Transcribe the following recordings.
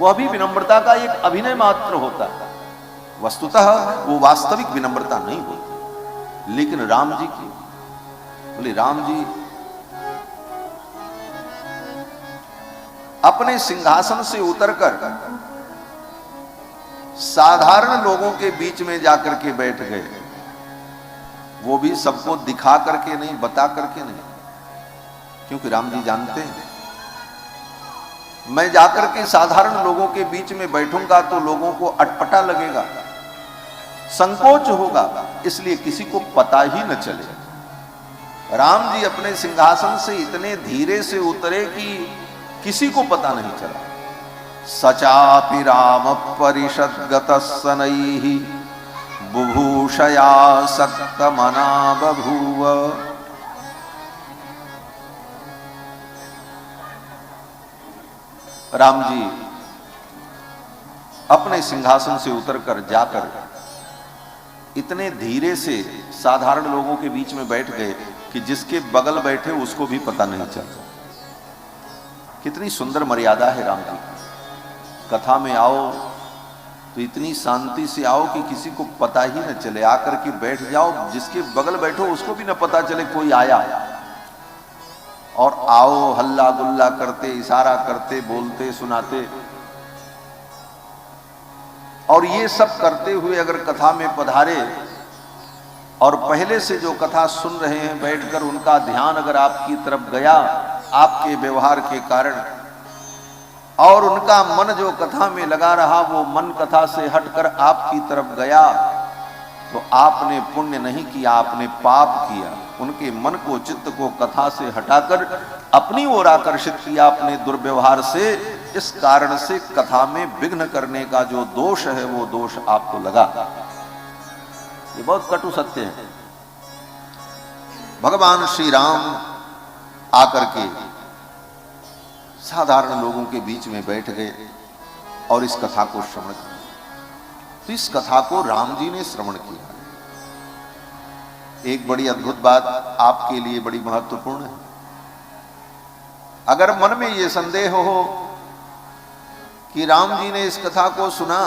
वह भी विनम्रता का एक अभिनय मात्र होता है, वस्तुतः वो वास्तविक विनम्रता नहीं होती। लेकिन राम जी की, बोले राम जी अपने सिंहासन से उतरकर साधारण लोगों के बीच में जाकर के बैठ गए, वो भी सबको दिखा करके नहीं, बता करके नहीं, क्योंकि राम जी जानते हैं मैं जाकर के साधारण लोगों के बीच में बैठूंगा तो लोगों को अटपटा लगेगा, संकोच होगा, इसलिए किसी को पता ही न चले। राम जी अपने सिंहासन से इतने धीरे से उतरे कि किसी को पता नहीं चला। सचापि राम परिषद्गत सनैहि बुभूषया सक्त मना बभूव। राम जी अपने सिंहासन से उतरकर जाकर इतने धीरे से साधारण लोगों के बीच में बैठ गए कि जिसके बगल बैठे उसको भी पता नहीं चला। कितनी सुंदर मर्यादा है राम जी। कथा में आओ तो इतनी शांति से आओ कि किसी को पता ही न चले, आकर के बैठ जाओ, जिसके बगल बैठो उसको भी न पता चले कोई आया। और आओ हल्ला गुल्ला करते, इशारा करते, बोलते, सुनाते, और ये सब करते हुए अगर कथा में पधारे और पहले से जो कथा सुन रहे हैं बैठकर उनका ध्यान अगर आपकी तरफ गया आपके व्यवहार के कारण, और उनका मन जो कथा में लगा रहा वो मन कथा से हटकर आपकी तरफ गया, तो आपने पुण्य नहीं किया, आपने पाप किया। उनके मन को, चित्त को कथा से हटाकर अपनी ओर आकर्षित किया अपने दुर्व्यवहार से। इस कारण से कथा में विघ्न करने का जो दोष है वो दोष आपको लगा। ये बहुत कटु सत्य है। भगवान श्री राम आकर के साधारण लोगों के बीच में बैठ गए और इस कथा को श्रवण किया। तो इस कथा को राम जी ने श्रवण किया। एक बड़ी अद्भुत बात आपके लिए बड़ी महत्वपूर्ण है। अगर मन में यह संदेह हो कि राम जी ने इस कथा को सुना,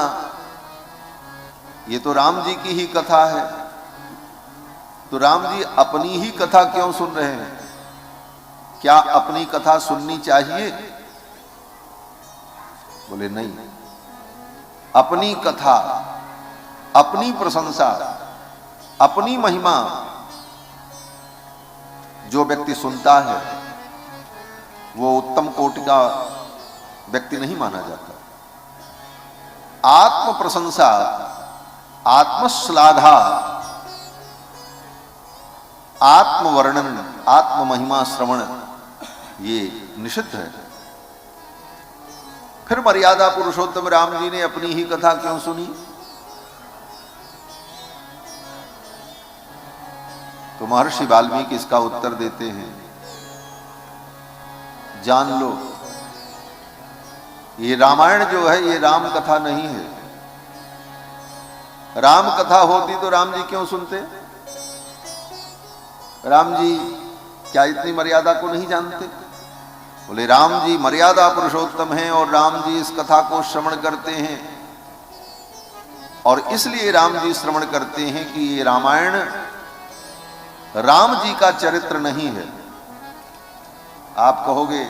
ये तो राम जी की ही कथा है, तो राम जी अपनी ही कथा क्यों सुन रहे हैं? क्या अपनी कथा सुननी चाहिए? बोले नहीं। अपनी कथा, अपनी प्रशंसा, अपनी महिमा जो व्यक्ति सुनता है वो उत्तम कोटि का व्यक्ति नहीं माना जाता। आत्म प्रशंसा, आत्मश्लाघा, आत्मवर्णन, आत्म महिमा श्रवण ये निषिद्ध है। फिर मर्यादा पुरुषोत्तम राम जी ने अपनी ही कथा क्यों सुनी? तो महर्षि वाल्मीकि इसका उत्तर देते हैं, जान लो ये रामायण जो है ये राम कथा नहीं है। राम कथा होती तो राम जी क्यों सुनते? राम जी क्या इतनी मर्यादा को नहीं जानते? बोले राम जी मर्यादा पुरुषोत्तम हैं और राम जी इस कथा को श्रवण करते हैं, और इसलिए राम जी श्रवण करते हैं कि ये रामायण राम जी का चरित्र नहीं है। आप कहोगे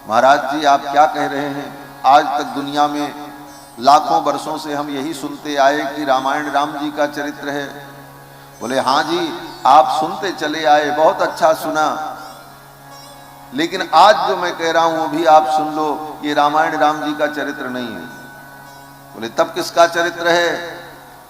महाराज जी आप क्या कह रहे हैं? आज तक दुनिया में लाखों वर्षों से हम यही सुनते आए कि रामायण राम जी का चरित्र है। बोले हाँ जी आप सुनते चले आए, बहुत अच्छा सुना, लेकिन आज जो मैं कह रहा हूं वो भी आप सुन लो, ये रामायण राम जी का चरित्र नहीं है। बोले तब किसका चरित्र है?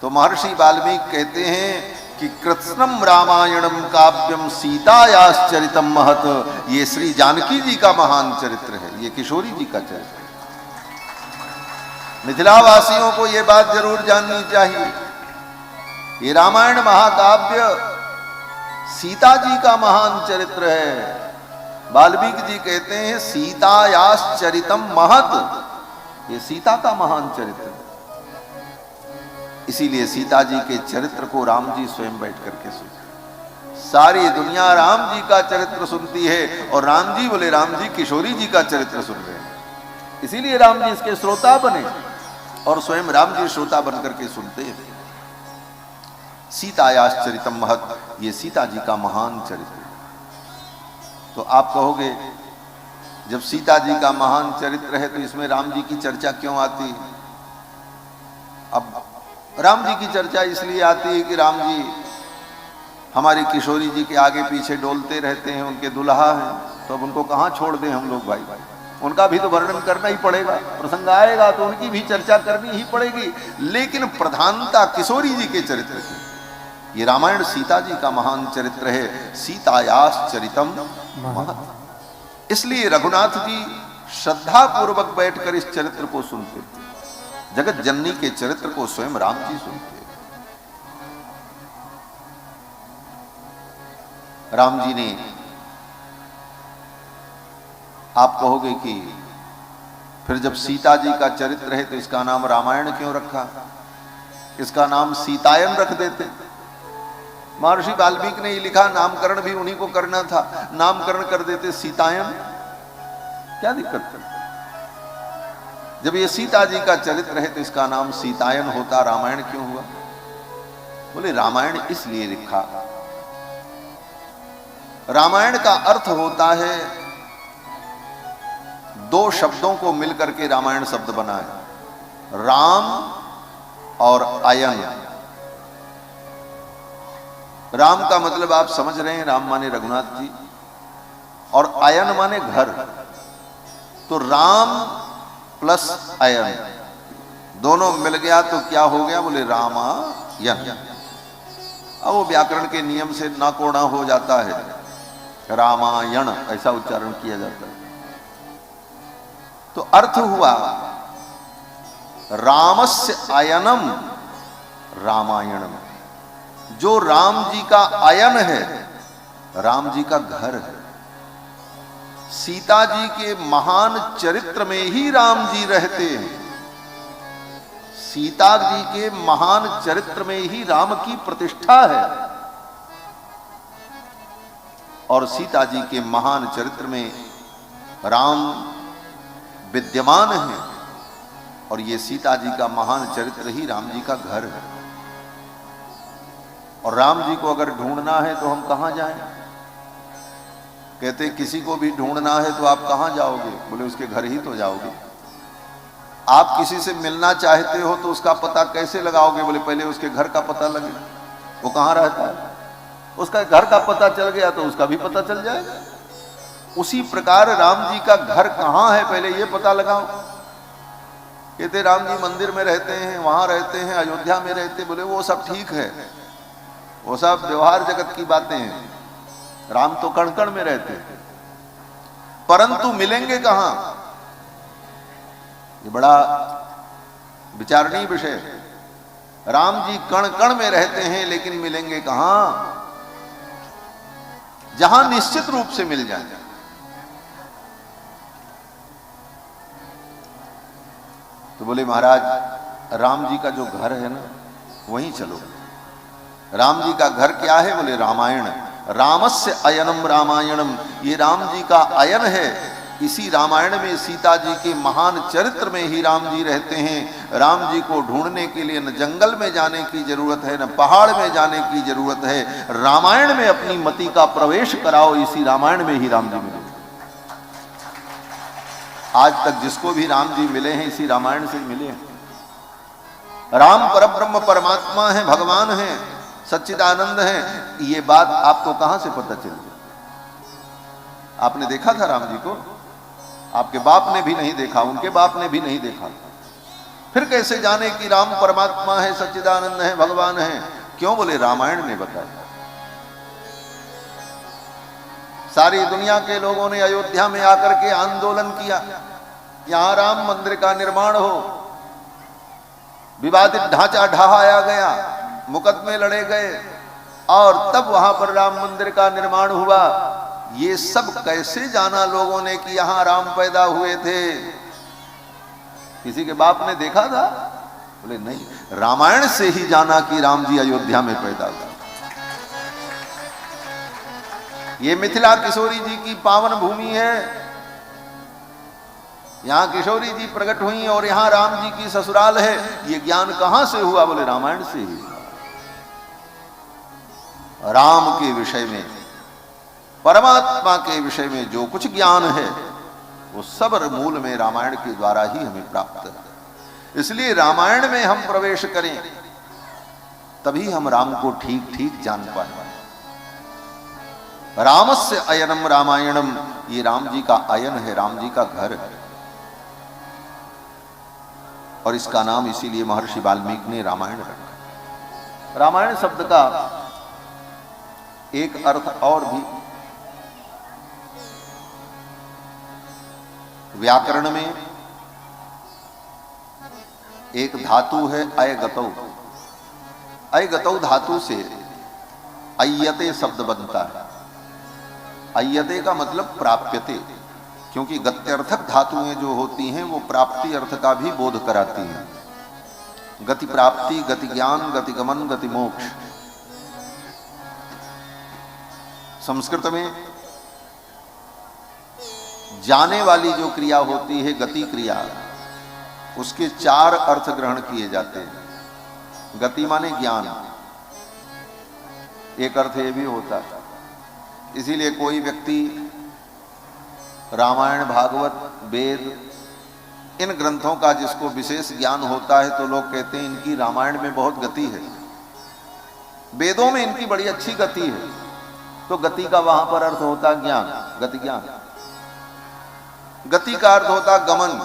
तो महर्षि वाल्मीकि कहते हैं कि कृत्स्नम रामायणम काव्यम सीतायाश्चरितम महत, ये श्री जानकी जी का महान चरित्र है, ये किशोरी जी का चरित्र है। मिथिलावासियों को ये बात जरूर जाननी चाहिए, ये रामायण महाकाव्य सीता जी का महान चरित्र है। वाल्मीकि जी कहते हैं सीतायाश्चरितम महत, ये सीता का महान चरित्र है। इसीलिए सीता जी के चरित्र को राम जी स्वयं बैठ करके सुनते। सारी दुनिया राम जी का चरित्र सुनती है और राम जी बोले राम जी किशोरी जी का चरित्र सुन रहे हैं। इसीलिए राम जी इसके श्रोता बने और स्वयं राम जी श्रोता बनकर के सुनते हैं। सीतायाश्च चरितम महत्, ये सीता जी का महान चरित्र। तो आप कहोगे जब सीता जी का महान चरित्र है तो इसमें राम जी की चर्चा क्यों आती है? अब राम जी की चर्चा इसलिए आती है कि राम जी हमारी किशोरी जी के आगे पीछे डोलते रहते हैं, उनके दुल्हा हैं, तो अब उनको कहाँ छोड़ दें हम लोग भाई? उनका भी तो वर्णन करना ही पड़ेगा, प्रसंग आएगा तो उनकी भी चर्चा करनी ही पड़ेगी। लेकिन प्रधानता किशोरी जी के चरित्र की। ये रामायण सीता जी का महान चरित्र है। सीतायाश्च चरितम महत्, इसलिए रघुनाथ जी श्रद्धा पूर्वक बैठकर इस चरित्र को सुनते थे। जगत जननी के चरित्र को स्वयं राम जी सुनते। राम जी ने, आप कहोगे कि फिर जब सीता जी का चरित्र है तो इसका नाम रामायण क्यों रखा? इसका नाम सीतायन रख देते। महर्षि वाल्मीकि ने ये लिखा, नामकरण भी उन्हीं को करना था, नामकरण कर देते सीतायन, क्या दिक्कत है? जब ये सीता जी का चरित्र है तो इसका नाम सीतायन होता, रामायण क्यों हुआ? बोले रामायण इसलिए लिखा, रामायण का अर्थ होता है, दो शब्दों को मिलकर के रामायण शब्द बना है, राम और अयन। राम का मतलब आप समझ रहे हैं, राम माने रघुनाथ जी, और अयन माने घर। तो राम प्लस अयन दोनों मिल गया तो क्या हो गया? बोले रामायण। अब वो व्याकरण के नियम से ना कोड़ा हो जाता है, रामायण ऐसा उच्चारण किया जाता है। तो अर्थ हुआ रामस्य अयनम रामायणम। जो राम जी का अयन है, राम जी का घर है। सीता जी के महान चरित्र में ही राम जी रहते हैं। सीता जी के महान चरित्र में ही राम की प्रतिष्ठा है, और सीता जी के महान चरित्र में राम विद्यमान है, और ये सीता जी का महान चरित्र ही राम जी का घर है। और राम जी को अगर ढूंढना है तो हम कहां जाएं? कहते किसी को भी ढूंढना है तो आप कहां जाओगे? बोले उसके घर ही तो जाओगे। आप किसी से मिलना चाहते हो तो उसका पता कैसे लगाओगे? बोले पहले उसके घर का पता लगे, वो कहां रहता है। उसका घर का पता चल गया तो उसका भी पता चल जाएगा। उसी प्रकार राम जी का घर कहां है पहले ये पता लगाओ। कहते राम जी मंदिर में रहते हैं, वहां रहते हैं, अयोध्या में रहते। बोले वो सब ठीक है, वो सब व्यवहार जगत की बातें हैं। राम तो कण कण में रहते हैं, परंतु मिलेंगे कहां? ये बड़ा विचारणीय विषय है। राम जी कण कण में रहते हैं, लेकिन मिलेंगे कहां? जहां निश्चित रूप से मिल जाए। तो बोले महाराज राम जी का जो घर है ना, वहीं चलो। राम जी का घर क्या है? बोले रामायण। रामस्य अयनम रामायणम, ये राम जी का अयन है। इसी रामायण में सीता जी के महान चरित्र में ही राम जी रहते हैं। राम जी को ढूंढने के लिए न जंगल में जाने की जरूरत है, न पहाड़ में जाने की जरूरत है। रामायण में अपनी मति का प्रवेश कराओ, इसी रामायण में ही राम जी मिले। आज तक जिसको भी राम जी मिले हैं, इसी रामायण से मिले हैं। राम परब्रह्म परमात्मा है, भगवान है, सच्चिदानंद है। ये बात आपको कहां से पता चली? आपने देखा था राम जी को? आपके बाप ने भी नहीं देखा, उनके बाप ने भी नहीं देखा। फिर कैसे जाने कि राम परमात्मा है, सच्चिदानंद है, भगवान है? क्यों? बोले रामायण ने बताया। सारी दुनिया के लोगों ने अयोध्या में आकर के आंदोलन किया, यहां राम मंदिर का निर्माण हो। विवादित ढांचा ढहाया गया, मुकदमे लड़े गए, और तब वहां पर राम मंदिर का निर्माण हुआ। ये सब कैसे जाना लोगों ने कि यहां राम पैदा हुए थे? किसी के बाप ने देखा था? बोले नहीं, रामायण से ही जाना कि राम जी अयोध्या में पैदा हुए। ये मिथिला किशोरी जी की पावन भूमि है। यहां किशोरी जी प्रकट हुई और यहां राम जी की ससुराल है, ये ज्ञान कहां से हुआ? बोले रामायण से ही। राम के विषय में, परमात्मा के विषय में जो कुछ ज्ञान है वो सब मूल में रामायण के द्वारा ही हमें प्राप्त है। इसलिए रामायण में हम प्रवेश करें तभी हम राम को ठीक ठीक जान पाए। रामस्य अयनम रामायणम, ये राम जी का अयन है, राम जी का घर है। और इसका नाम इसीलिए महर्षि वाल्मीकि ने रामायण रखा। रामायण शब्द का एक अर्थ और भी व्याकरण में एक धातु है अयगतौ। अयगतौ धातु से अय्यते शब्द बनता है। अय्यते का मतलब प्राप्यते, क्योंकि गत्यर्थक धातुएं जो होती हैं वो प्राप्ति अर्थ का भी बोध कराती हैं। गति प्राप्ति, गति ज्ञान, गति गमन, गति मोक्ष। संस्कृत में जाने वाली जो क्रिया होती है गति क्रिया, उसके 4 अर्थ ग्रहण किए जाते हैं। गति माने ज्ञान, एक अर्थ ये भी होता है। इसीलिए कोई व्यक्ति रामायण, भागवत, वेद इन ग्रंथों का जिसको विशेष ज्ञान होता है तो लोग कहते हैं इनकी रामायण में बहुत गति है, वेदों में इनकी बड़ी अच्छी गति है। तो गति का वहां पर अर्थ होता ज्ञान, गति ज्ञान। गति का अर्थ होता गमन।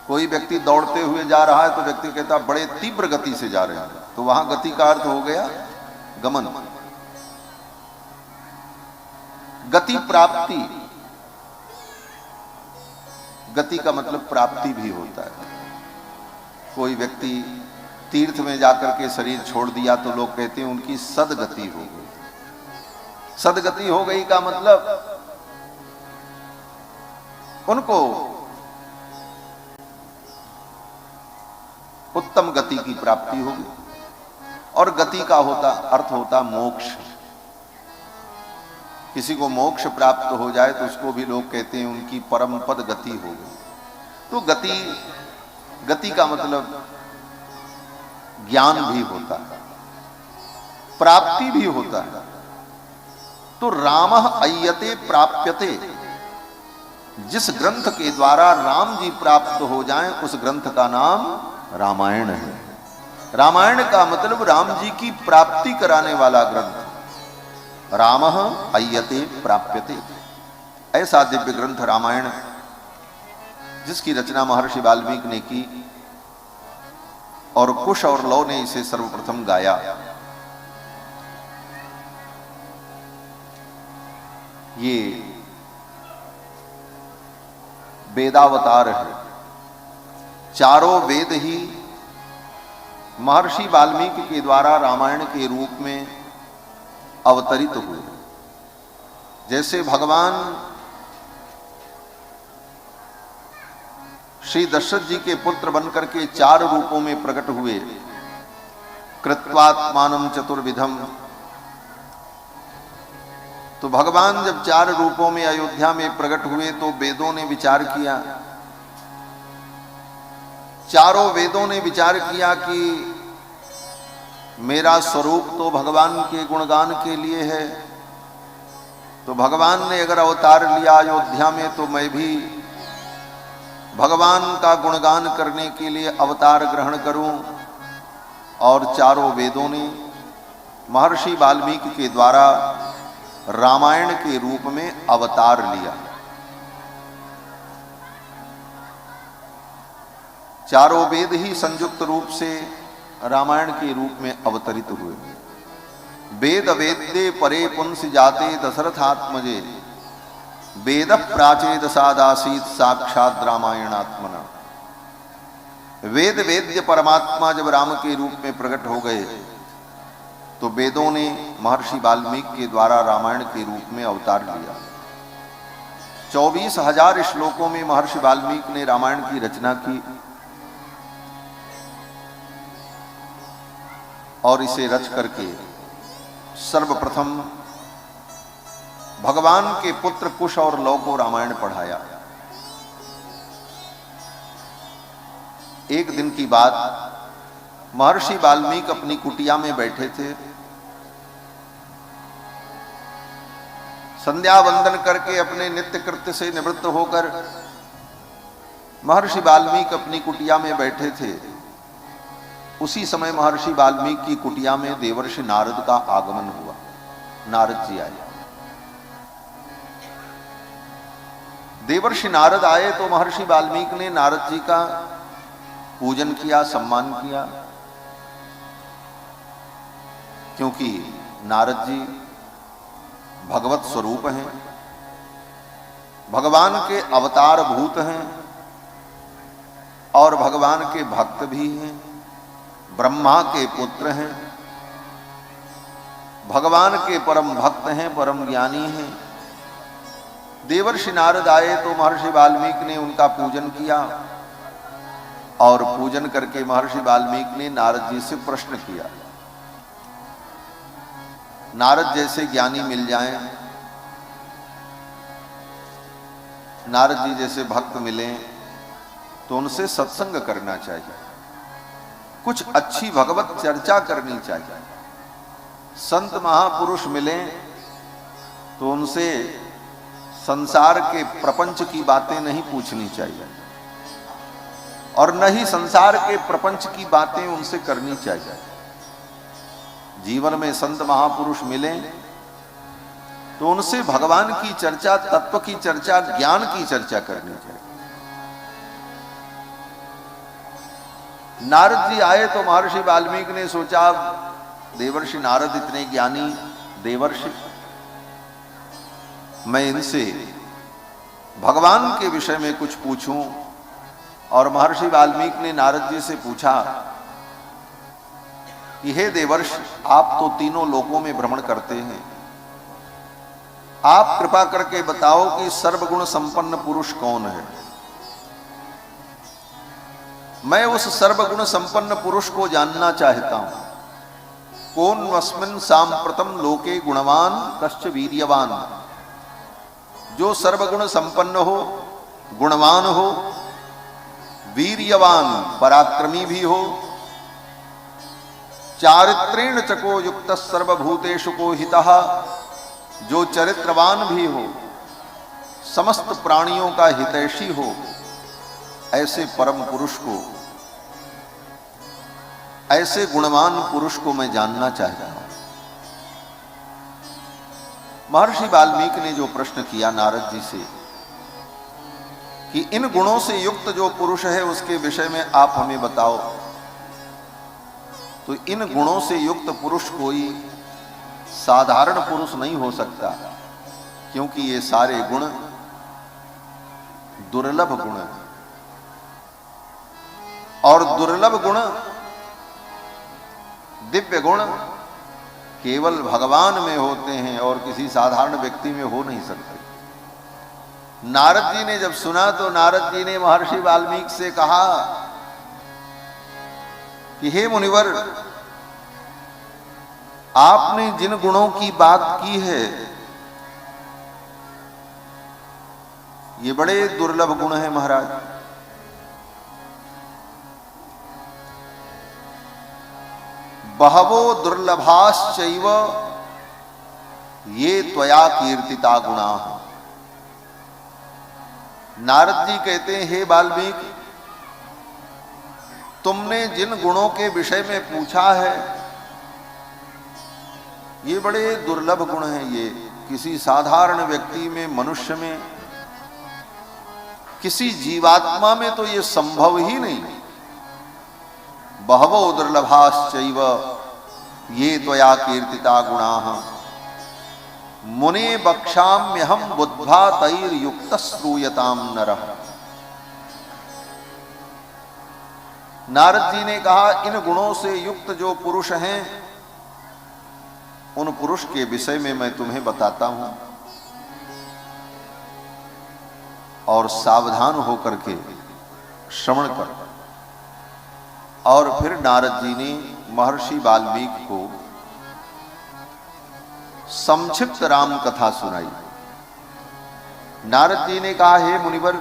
कोई व्यक्ति दौड़ते हुए जा रहा है तो व्यक्ति कहता बड़े तीव्र गति से जा रहे हैं, तो वहां गति का अर्थ हो गया गमन। गति प्राप्ति, गति का मतलब प्राप्ति भी होता है। कोई व्यक्ति तीर्थ में जाकर के शरीर छोड़ दिया तो लोग कहते हैं उनकी सदगति हो गई। सदगति हो गई का मतलब उनको उत्तम गति की प्राप्ति होगी। और गति का होता अर्थ होता मोक्ष। किसी को मोक्ष प्राप्त हो जाए तो उसको भी लोग कहते हैं उनकी परम पद गति हो गई। तो गति का मतलब ज्ञान भी होता है, प्राप्ति भी होता है। तो रामः अय्यते प्राप्यते, जिस ग्रंथ के द्वारा राम जी प्राप्त हो जाएं उस ग्रंथ का नाम रामायण है। रामायण का मतलब राम जी की प्राप्ति कराने वाला ग्रंथ। रामः अय्यते प्राप्यते, ऐसा दिव्य ग्रंथ रामायण जिसकी रचना महर्षि वाल्मीकि ने की और कुश और लौ ने इसे सर्वप्रथम गाया। ये वेदावतार है। चारों वेद ही महर्षि वाल्मीकि के द्वारा रामायण के रूप में अवतरित हुए। जैसे भगवान श्री दशरथ जी के पुत्र बनकर के 4 रूपों में प्रकट हुए। कृत्वात्मानं चतुर्विधम, तो भगवान जब 4 रूपों में अयोध्या में प्रकट हुए तो वेदों ने विचार किया, चारों वेदों ने विचार किया कि मेरा स्वरूप तो भगवान के गुणगान के लिए है, तो भगवान ने अगर अवतार लिया अयोध्या में तो मैं भी भगवान का गुणगान करने के लिए अवतार ग्रहण करूं। और चारों वेदों ने महर्षि वाल्मीकि के द्वारा रामायण के रूप में अवतार लिया। चारों वेद ही संयुक्त रूप से रामायण के रूप में अवतरित हुए। वेद वेद्ये परे पुंस जाते दशरथात्मजे, वेद प्राचेद सादासीत साक्षात रामायणात्मना। वेद वेद्य परमात्मा जब राम के रूप में प्रकट हो गए तो वेदों ने महर्षि वाल्मीकि के द्वारा रामायण के रूप में अवतार लिया। 24,000 श्लोकों में महर्षि वाल्मीकि ने रामायण की रचना की और इसे रच करके सर्वप्रथम भगवान के पुत्र कुश और लौ को रामायण पढ़ाया। एक दिन की बात, महर्षि वाल्मीकि अपनी कुटिया में बैठे थे। संध्या वंदन करके अपने नित्य कृत्य से निवृत्त होकर महर्षि वाल्मीकि अपनी कुटिया में बैठे थे। उसी समय महर्षि वाल्मीकि की कुटिया में देवर्षि नारद का आगमन हुआ। नारद जी आए। देवर्षि नारद आए तो महर्षि वाल्मीकि ने नारद जी का पूजन किया, सम्मान किया, क्योंकि नारद जी भगवत स्वरूप हैं, भगवान के अवतार भूत हैं और भगवान के भक्त भी हैं, ब्रह्मा के पुत्र हैं, भगवान के परम भक्त हैं, परम ज्ञानी हैं। देवर्षि नारद आए तो महर्षि वाल्मीकि ने उनका पूजन किया और पूजन करके महर्षि वाल्मीकि ने नारद जी से प्रश्न किया। नारद जैसे ज्ञानी मिल जाएं, नारद जी जैसे भक्त मिलें तो उनसे सत्संग करना चाहिए, कुछ अच्छी भगवत चर्चा करनी चाहिए। संत महापुरुष मिलें तो उनसे संसार के प्रपंच की बातें नहीं पूछनी चाहिए और न ही संसार के प्रपंच की बातें उनसे करनी चाहिए। जीवन में संत महापुरुष मिलें तो उनसे भगवान की चर्चा, तत्व की चर्चा, ज्ञान की चर्चा करनी चाहिए। नारद जी आए तो महर्षि वाल्मीकि ने सोचा, देवर्षि नारद इतने ज्ञानी देवर्षि, मैं इनसे भगवान के विषय में कुछ पूछूं। और महर्षि वाल्मीकि ने नारद जी से पूछा कि हे देवर्ष, आप तो तीनों लोकों में भ्रमण करते हैं, आप कृपा करके बताओ कि सर्वगुण संपन्न पुरुष कौन है। मैं उस सर्वगुण संपन्न पुरुष को जानना चाहता हूं। कौन वस्मिन् सांप्रतम लोके गुणवान कश्च वीर्यवान, जो सर्वगुण संपन्न हो, गुणवान हो, वीर्यवान पराक्रमी भी हो, चारित्रेण चको युक्त सर्वभूतेषु को हितः, जो चरित्रवान भी हो, समस्त प्राणियों का हितैषी हो, ऐसे परम पुरुष को, ऐसे गुणवान पुरुष को मैं जानना चाहता हूं। महर्षि वाल्मीकि ने जो प्रश्न किया नारद जी से कि इन गुणों से युक्त जो पुरुष है उसके विषय में आप हमें बताओ, तो इन गुणों से युक्त पुरुष कोई साधारण पुरुष नहीं हो सकता, क्योंकि ये सारे गुण दुर्लभ गुण हैं और दुर्लभ गुण, दिव्य गुण केवल भगवान में होते हैं और किसी साधारण व्यक्ति में हो नहीं सकते। नारद जी ने जब सुना तो नारद जी ने महर्षि वाल्मीकि से कहा कि हे मुनिवर, आपने जिन गुणों की बात की है ये बड़े दुर्लभ गुण हैं महाराज। बहवो दुर्लभाश्चैव ये त्वया कीर्तिता गुणा। नारद जी कहते हैं, हे वाल्मीकि, तुमने जिन गुणों के विषय में पूछा है ये बड़े दुर्लभ गुण हैं। ये किसी साधारण व्यक्ति में, मनुष्य में, किसी जीवात्मा में तो ये संभव ही नहीं। बहवो दुर्लभाश्चैव ये त्वया कीर्तिता गुणाः मुने बक्षाम्यहम बुद्ध्वा तैर्युक्त श्रूयताम नरः। नारद जी ने कहा, इन गुणों से युक्त जो पुरुष हैं उन पुरुष के विषय में मैं तुम्हें बताता हूं और सावधान होकर के श्रवण कर। और फिर नारद जी ने महर्षि वाल्मीकि को संक्षिप्त राम कथा सुनाई। नारद जी ने कहा, हे मुनिवर,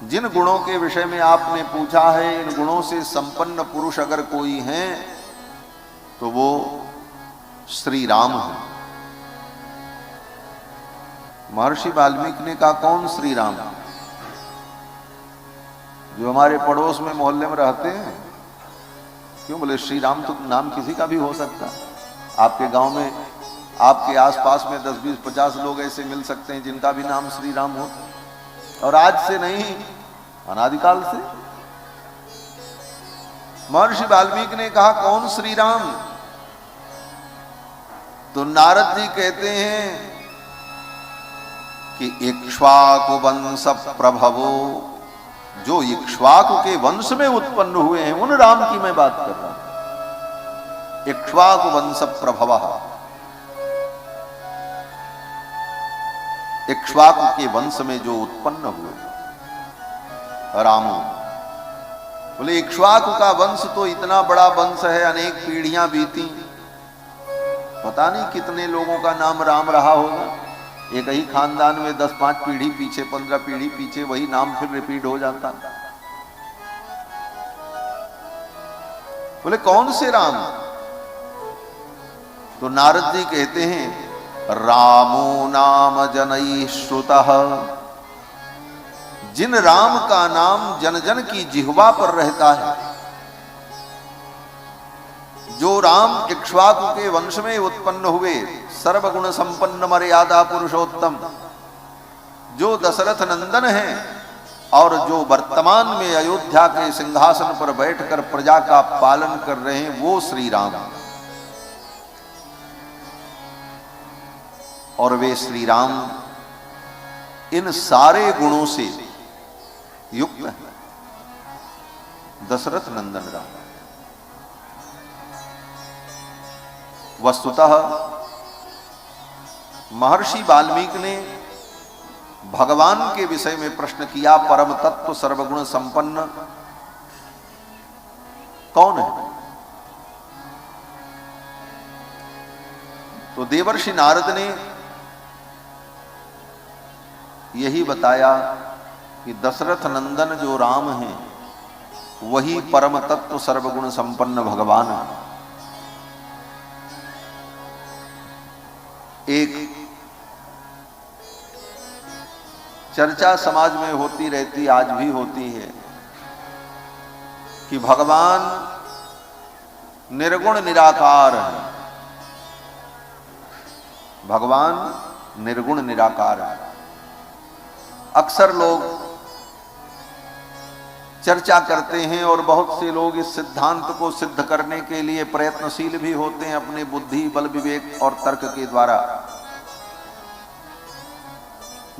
जिन गुणों के विषय में आपने पूछा है, इन गुणों से संपन्न पुरुष अगर कोई है तो वो श्री राम है। महर्षि वाल्मीकि ने कहा, कौन श्री राम? जो हमारे पड़ोस में मोहल्ले में रहते हैं। क्यों? बोले श्री राम तो नाम किसी का भी हो सकता। आपके गांव में, आपके आसपास में 10, 20, 50 लोग ऐसे मिल सकते हैं जिनका भी नाम श्री राम हो, और आज से नहीं, अनादिकाल से। महर्षि वाल्मीकि ने कहा, कौन श्री राम? तो नारद जी कहते हैं कि इक्ष्वाकु वंश प्रभवो, जो इक्ष्वाकु के वंश में उत्पन्न हुए हैं उन राम की मैं बात कर रहा हूं। इक्ष्वाकु वंश प्रभवः, इक्ष्वाकु के वंश में जो उत्पन्न हुए रामो। बोले इक्ष्वाकु का वंश तो इतना बड़ा वंश है, अनेक पीढ़ियां बीती, पता नहीं कितने लोगों का नाम राम रहा होगा। एक ही खानदान में 10-5 पीढ़ी पीछे, 15 पीढ़ी पीछे वही नाम फिर रिपीट हो जाता। बोले कौन से राम? तो नारद जी कहते हैं, रामो नाम जनैः श्रुतः, जिन राम का नाम जन जन की जिह्वा पर रहता है, जो राम इक्ष्वाकु के वंश में उत्पन्न हुए, सर्वगुण संपन्न मर्यादा पुरुषोत्तम, जो दशरथ नंदन हैं और जो वर्तमान में अयोध्या के सिंहासन पर बैठकर प्रजा का पालन कर रहे हैं, वो श्री राम। और वे श्री राम इन सारे गुणों से युक्त है। दशरथ नंदन राम वस्तुतः महर्षि वाल्मीकि ने भगवान के विषय में प्रश्न किया, परम तत्व सर्वगुण संपन्न कौन है? तो देवर्षि नारद ने यही बताया कि दशरथ नंदन जो राम हैं वही परम तत्व सर्वगुण संपन्न भगवान है। एक चर्चा समाज में होती रहती, आज भी होती है, कि भगवान निर्गुण निराकार है। भगवान निर्गुण निराकार है। अक्सर लोग चर्चा करते हैं और बहुत से लोग इस सिद्धांत को सिद्ध करने के लिए प्रयत्नशील भी होते हैं अपने बुद्धि, बल, विवेक और तर्क के द्वारा।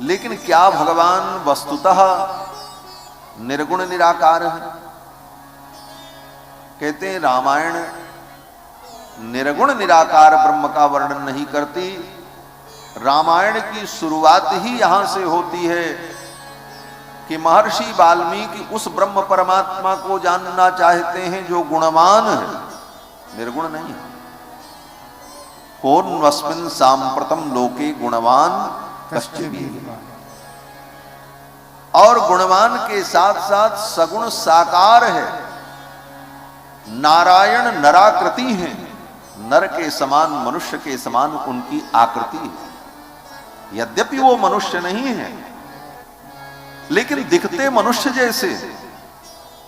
लेकिन क्या भगवान वस्तुतः निर्गुण निराकार है? कहते हैं रामायण निर्गुण निराकार ब्रह्म का वर्णन नहीं करती। रामायण की शुरुआत ही यहां से होती है कि महर्षि वाल्मीकि उस ब्रह्म परमात्मा को जानना चाहते हैं जो गुणवान है, निर्गुण नहीं है। कोन्वस्मिन् साम्प्रतम लोके गुणवान कश्चित्। और गुणवान के साथ साथ सगुण साकार है। नारायण नराकृति है, नर के समान, मनुष्य के समान उनकी आकृति है। यद्यपि वो मनुष्य नहीं है लेकिन दिखते मनुष्य जैसे।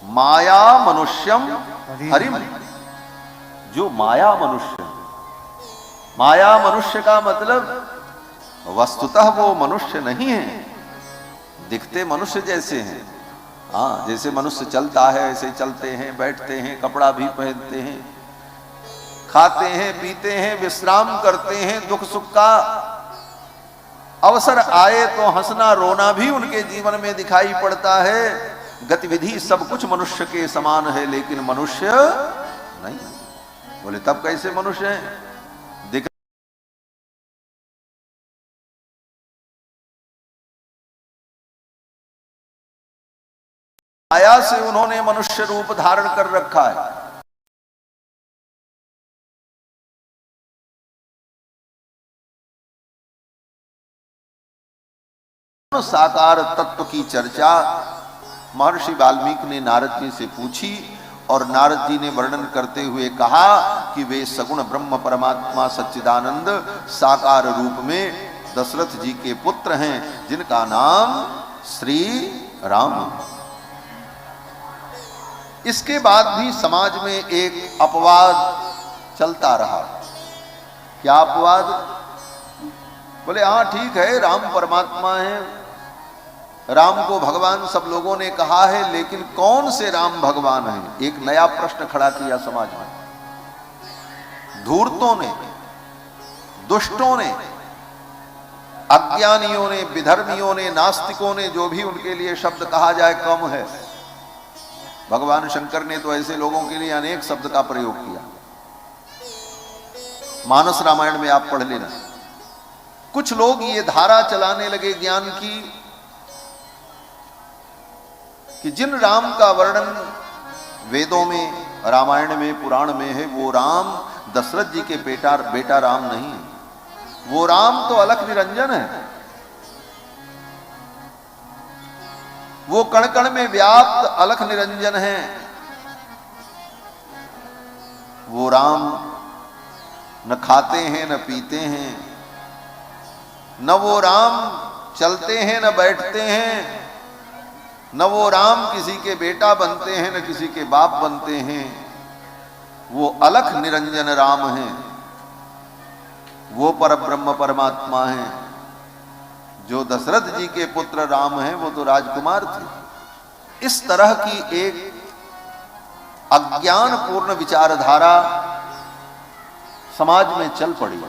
माया मनुष्यम हरिम, जो माया मनुष्य, माया मनुष्य का मतलब वस्तुतः वो मनुष्य नहीं है, दिखते मनुष्य जैसे हैं। हाँ, जैसे मनुष्य चलता है ऐसे चलते हैं, बैठते हैं, कपड़ा भी पहनते हैं, खाते हैं, पीते हैं, विश्राम करते हैं, दुख सुख का अवसर आए तो हंसना रोना भी उनके जीवन में दिखाई पड़ता है। गतिविधि सब कुछ मनुष्य के समान है लेकिन मनुष्य नहीं। बोले तब कैसे मनुष्य है? दिख माया से उन्होंने मनुष्य रूप धारण कर रखा है। साकार तत्व की चर्चा महर्षि वाल्मीकि ने नारद जी से पूछी और नारद जी ने वर्णन करते हुए कहा कि वे सगुण ब्रह्म परमात्मा सच्चिदानंद साकार रूप में दशरथ जी के पुत्र हैं, जिनका नाम श्री राम। इसके बाद भी समाज में एक अपवाद चलता रहा। क्या अपवाद? बोले हाँ ठीक है, राम परमात्मा है, राम को भगवान सब लोगों ने कहा है, लेकिन कौन से राम भगवान हैं? एक नया प्रश्न खड़ा किया समाज में। धूर्तों ने, दुष्टों ने, अज्ञानियों ने, विधर्मियों ने, नास्तिकों ने, जो भी उनके लिए शब्द कहा जाए कम है। भगवान शंकर ने तो ऐसे लोगों के लिए अनेक शब्द का प्रयोग किया। मानस रामायण में आप पढ़ लेना। कुछ लोग ये धारा चलाने लगे ज्ञान की कि जिन राम का वर्णन वेदों में, रामायण में, पुराण में है, वो राम दशरथ जी के बेटा राम नहीं है। वो राम तो अलख निरंजन है। वो कण कण में व्याप्त अलख निरंजन है। वो राम न खाते हैं न पीते हैं, न वो राम चलते हैं न बैठते हैं, न वो राम किसी के बेटा बनते हैं न किसी के बाप बनते हैं। वो अलख निरंजन राम हैं। वो परब्रह्म परमात्मा हैं। जो दशरथ जी के पुत्र राम हैं वो तो राजकुमार थे। इस तरह की एक अज्ञानपूर्ण विचारधारा समाज में चल पड़ी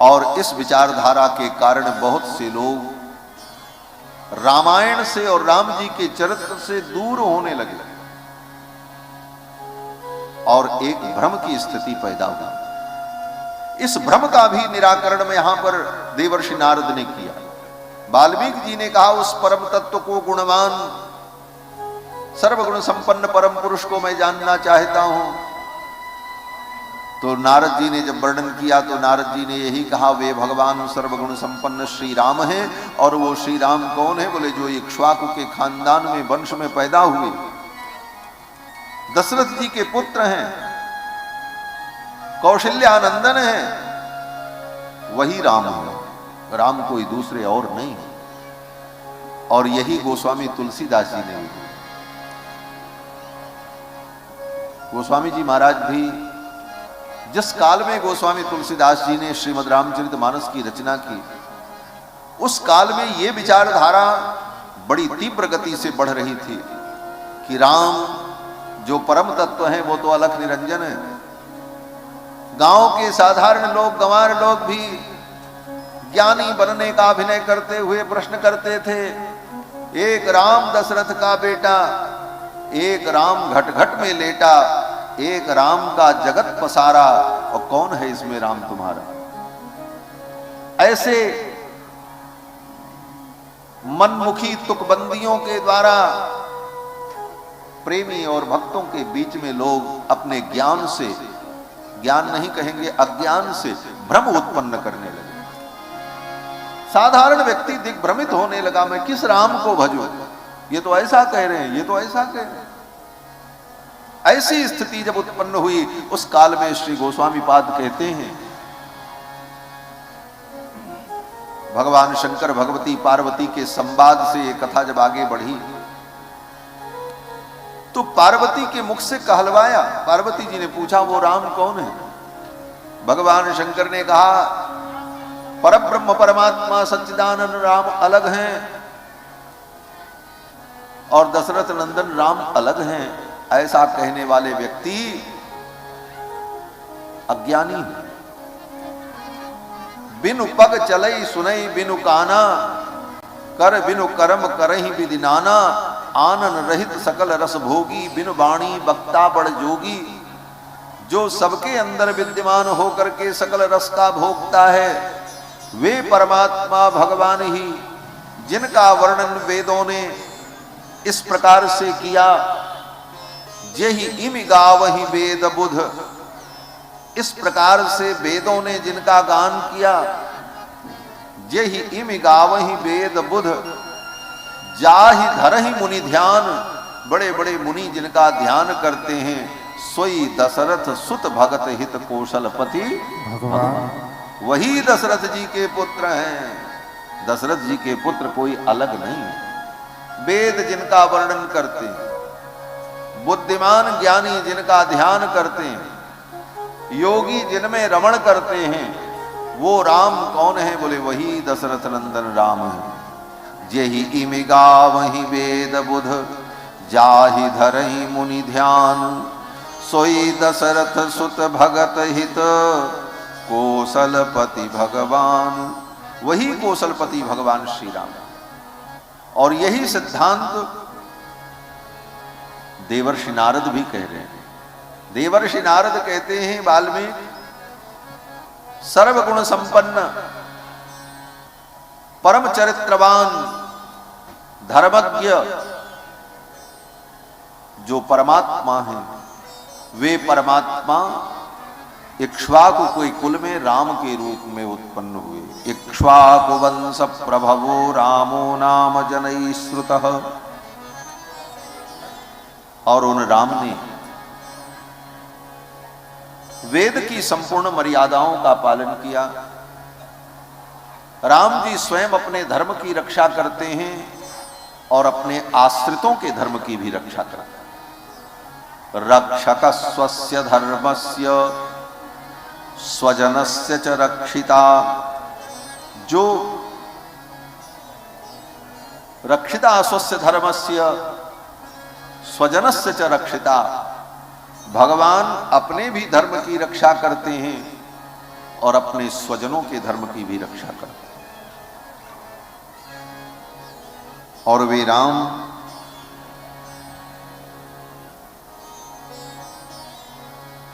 और इस विचारधारा के कारण बहुत से लोग रामायण से और राम जी के चरित्र से दूर होने लगे और एक भ्रम की स्थिति पैदा हुई। इस भ्रम का भी निराकरण में यहां पर देवर्षि नारद ने किया। वाल्मीकि जी ने कहा उस परम तत्व को, गुणवान सर्वगुण संपन्न परम पुरुष को मैं जानना चाहता हूं। तो नारद जी ने जब वर्णन किया तो नारद जी ने यही कहा, वे भगवान सर्वगुण संपन्न श्री राम हैं। और वो श्री राम कौन है? बोले जो इक्ष्वाकु के खानदान में, वंश में पैदा हुए, दशरथ जी के पुत्र हैं, कौशल्यानंदन है, वही राम है। राम कोई दूसरे और नहीं है। और यही गोस्वामी तुलसीदास जी ने, गोस्वामी जी महाराज भी जिस काल में गोस्वामी तुलसीदास जी ने श्रीमद् रामचरितमानस की रचना की, उस काल में यह विचारधारा बड़ी तीव्र गति से बढ़ रही थी कि राम जो परम तत्व है वो तो अलख निरंजन है। गांव के साधारण लोग, गंवार लोग भी ज्ञानी बनने का अभिनय करते हुए प्रश्न करते थे, एक राम दशरथ का बेटा, एक राम घट घट में लेटा, एक राम का जगत पसारा, और कौन है इसमें राम तुम्हारा? ऐसे मनमुखी तुकबंदियों के द्वारा प्रेमी और भक्तों के बीच में लोग अपने ज्ञान से, ज्ञान नहीं कहेंगे, अज्ञान से भ्रम उत्पन्न करने लगे। साधारण व्यक्ति दिग्भ्रमित होने लगा, मैं किस राम को भजूं? ये तो ऐसा कह रहे हैं, ये तो ऐसा कह रहे हैं। ऐसी स्थिति जब उत्पन्न हुई, उस काल में श्री गोस्वामी पाद कहते हैं, भगवान शंकर भगवती पार्वती के संवाद से ये कथा जब आगे बढ़ी तो पार्वती के मुख से कहलवाया। पार्वती जी ने पूछा वो राम कौन है? भगवान शंकर ने कहा परब्रह्म परमात्मा सच्चिदानंद राम अलग हैं और दशरथ नंदन राम अलग हैं। ऐसा कहने वाले व्यक्ति अज्ञानी है। बिनु पग चलई सुनई बिनु काना, कर बिनु कर्म करहि विधि नाना, आनन रहित सकल रस भोगी, बिनु वाणी वक्ता बड़ जोगी। जो सबके अंदर विद्यमान होकर के सकल रस का भोगता है, वे परमात्मा भगवान ही, जिनका वर्णन वेदों ने इस प्रकार से किया, जेहि इमि गावहि वेद बुध। इस प्रकार से वेदों ने जिनका गान किया, जेहि इमि गावहि वेद बुध, जाहि धरहि मुनि ध्यान, बड़े बड़े मुनि जिनका ध्यान करते हैं, सोई दशरथ सुत भगत हित कौशलपति भगवान, वही दशरथ जी के पुत्र हैं। दशरथ जी के पुत्र कोई अलग नहीं। वेद जिनका वर्णन करते हैं, बुद्धिमान ज्ञानी जिनका ध्यान करते हैं, योगी जिनमें रमण करते हैं, वो राम कौन है? बोले वही दशरथ नंदन राम है। जेहि इमिगा वही वेद बुध, जाहि धरहि मुनि ध्यान, सोई दशरथ सुत भगत हित कौशलपति भगवान, वही कौशलपति भगवान श्री राम। और यही सिद्धांत देवर्षि नारद भी कह रहे हैं। देवर्षि नारद कहते हैं वाल्मीकि सर्वगुण संपन्न, परम चरित्रवान, धर्मज्ञ जो परमात्मा है, वे परमात्मा इक्ष्वाकु कोई कुल में राम के रूप में उत्पन्न हुए। इक्ष्वाकु वंश प्रभवो रामो नाम जनैः श्रुतः। और उन राम ने वेद की संपूर्ण मर्यादाओं का पालन किया। राम जी स्वयं अपने धर्म की रक्षा करते हैं और अपने आश्रितों के धर्म की भी रक्षा करते हैं। रक्षक स्वस्य धर्मस्य स्वजनस्य च रक्षिता, जो रक्षिता स्वस्य धर्मस्य स्वजनस्य च रक्षिता, भगवान अपने भी धर्म की रक्षा करते हैं और अपने स्वजनों के धर्म की भी रक्षा करते हैं। और वे राम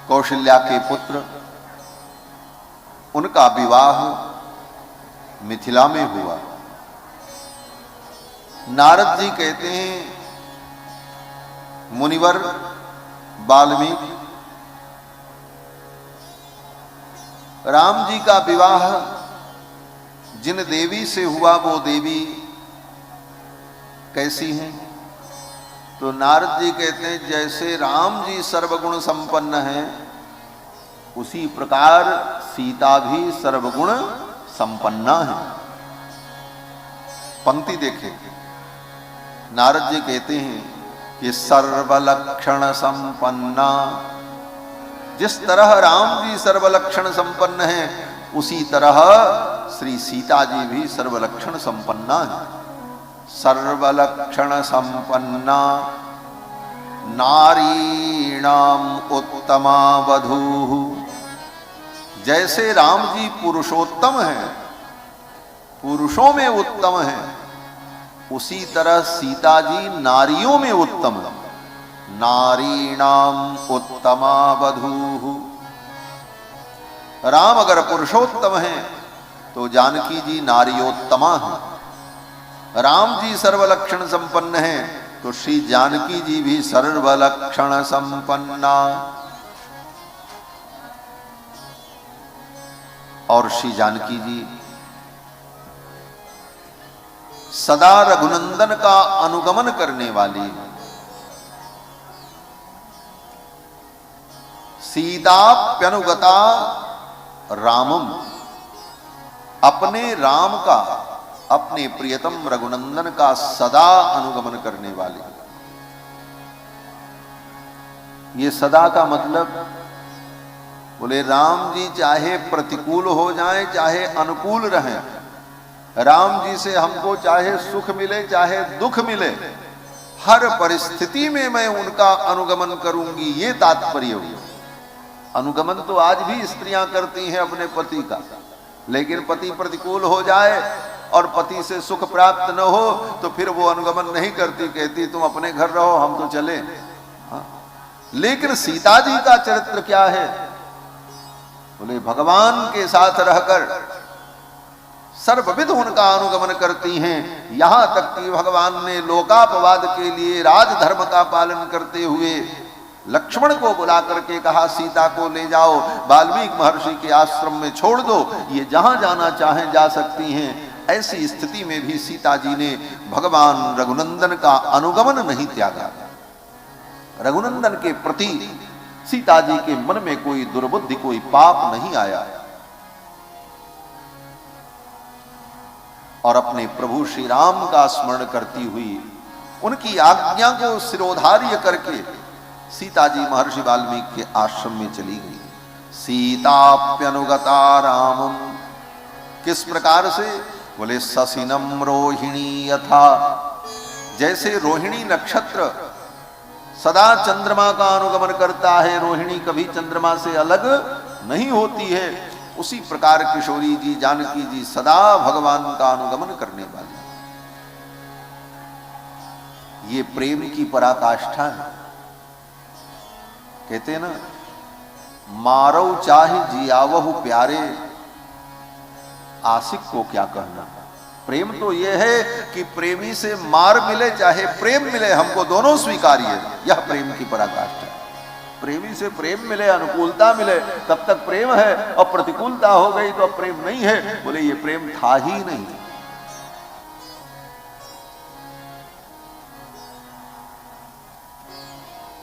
कौशल्या के पुत्र, उनका विवाह मिथिला में हुआ। नारद जी कहते हैं मुनिवर वाल्मीकि, राम जी का विवाह जिन देवी से हुआ वो देवी कैसी हैं? तो नारद जी कहते हैं जैसे राम जी सर्वगुण संपन्न हैं, उसी प्रकार सीता भी सर्वगुण संपन्ना है। पंक्ति देखें, नारद जी कहते हैं कि सर्वलक्षण संपन्ना, जिस तरह राम जी सर्वलक्षण संपन्न है, उसी तरह श्री सीता जी भी सर्वलक्षण संपन्ना है। सर्वलक्षण संपन्ना नारीणाम उत्तमा वधूः, जैसे राम जी पुरुषोत्तम हैं, पुरुषों में उत्तम हैं, उसी तरह सीता जी नारियों में उत्तम। नारीणाम उत्तमा वधूः, राम अगर पुरुषोत्तम हैं तो जानकी जी नारियोत्तमा हैं। राम जी सर्वलक्षण संपन्न हैं तो श्री जानकी जी भी सर्वलक्षण संपन्ना। और श्री जानकी जी सदा रघुनंदन का अनुगमन करने वाली, सीताप्यनुगता रामम, अपने राम का, अपने प्रियतम रघुनंदन का सदा अनुगमन करने वाली। ये सदा का मतलब, बोले राम जी चाहे प्रतिकूल हो जाए चाहे अनुकूल रहें, राम जी से हमको चाहे सुख मिले चाहे दुख मिले, हर परिस्थिति में मैं उनका अनुगमन करूंगी, ये तात्पर्य हुआ। अनुगमन तो आज भी स्त्रियां करती हैं अपने पति का, लेकिन पति प्रतिकूल हो जाए और पति से सुख प्राप्त न हो तो फिर वो अनुगमन नहीं करती, कहती तुम अपने घर रहो हम तो चले। हाँ? लेकिन सीता जी का चरित्र क्या है? बोले भगवान के साथ रहकर सर्वविध उनका अनुगमन करती हैं, यहां तक कि भगवान ने लोकापवाद के लिए राजधर्म का पालन करते हुए लक्ष्मण को बुला करके कहा सीता को ले जाओ, वाल्मीकि महर्षि के आश्रम में छोड़ दो, ये जहां जाना चाहें जा सकती हैं। ऐसी स्थिति में भी सीता जी ने भगवान रघुनंदन का अनुगमन नहीं त्यागा। रघुनंदन के प्रति सीता जी के मन में कोई दुर्बुद्धि, कोई पाप नहीं आया और अपने प्रभु श्री राम का स्मरण करती हुई उनकी आज्ञा को सिरोधार्य करके सीता जी महर्षि वाल्मीकि के आश्रम में चली गई। सीताप्यनुगता रामम, किस प्रकार से? बोले ससिनम रोहिणी यथा, जैसे रोहिणी नक्षत्र सदा चंद्रमा का अनुगमन करता है, रोहिणी कभी चंद्रमा से अलग नहीं होती है, उसी प्रकार किशोरी जी, जानकी जी सदा भगवान का अनुगमन करने वाली। ये प्रेम की पराकाष्ठा है। कहते हैं ना, मारो चाहे जियावहु प्यारे, आशिक को क्या कहना। प्रेम तो यह है कि प्रेमी से मार मिले चाहे प्रेम मिले, हमको दोनों स्वीकार्य है। यह प्रेम की पराकाष्ठा है। प्रेमी से प्रेम मिले, अनुकूलता मिले, तब तक प्रेम है, और प्रतिकूलता हो गई तो अब प्रेम नहीं है। बोले ये प्रेम था ही नहीं।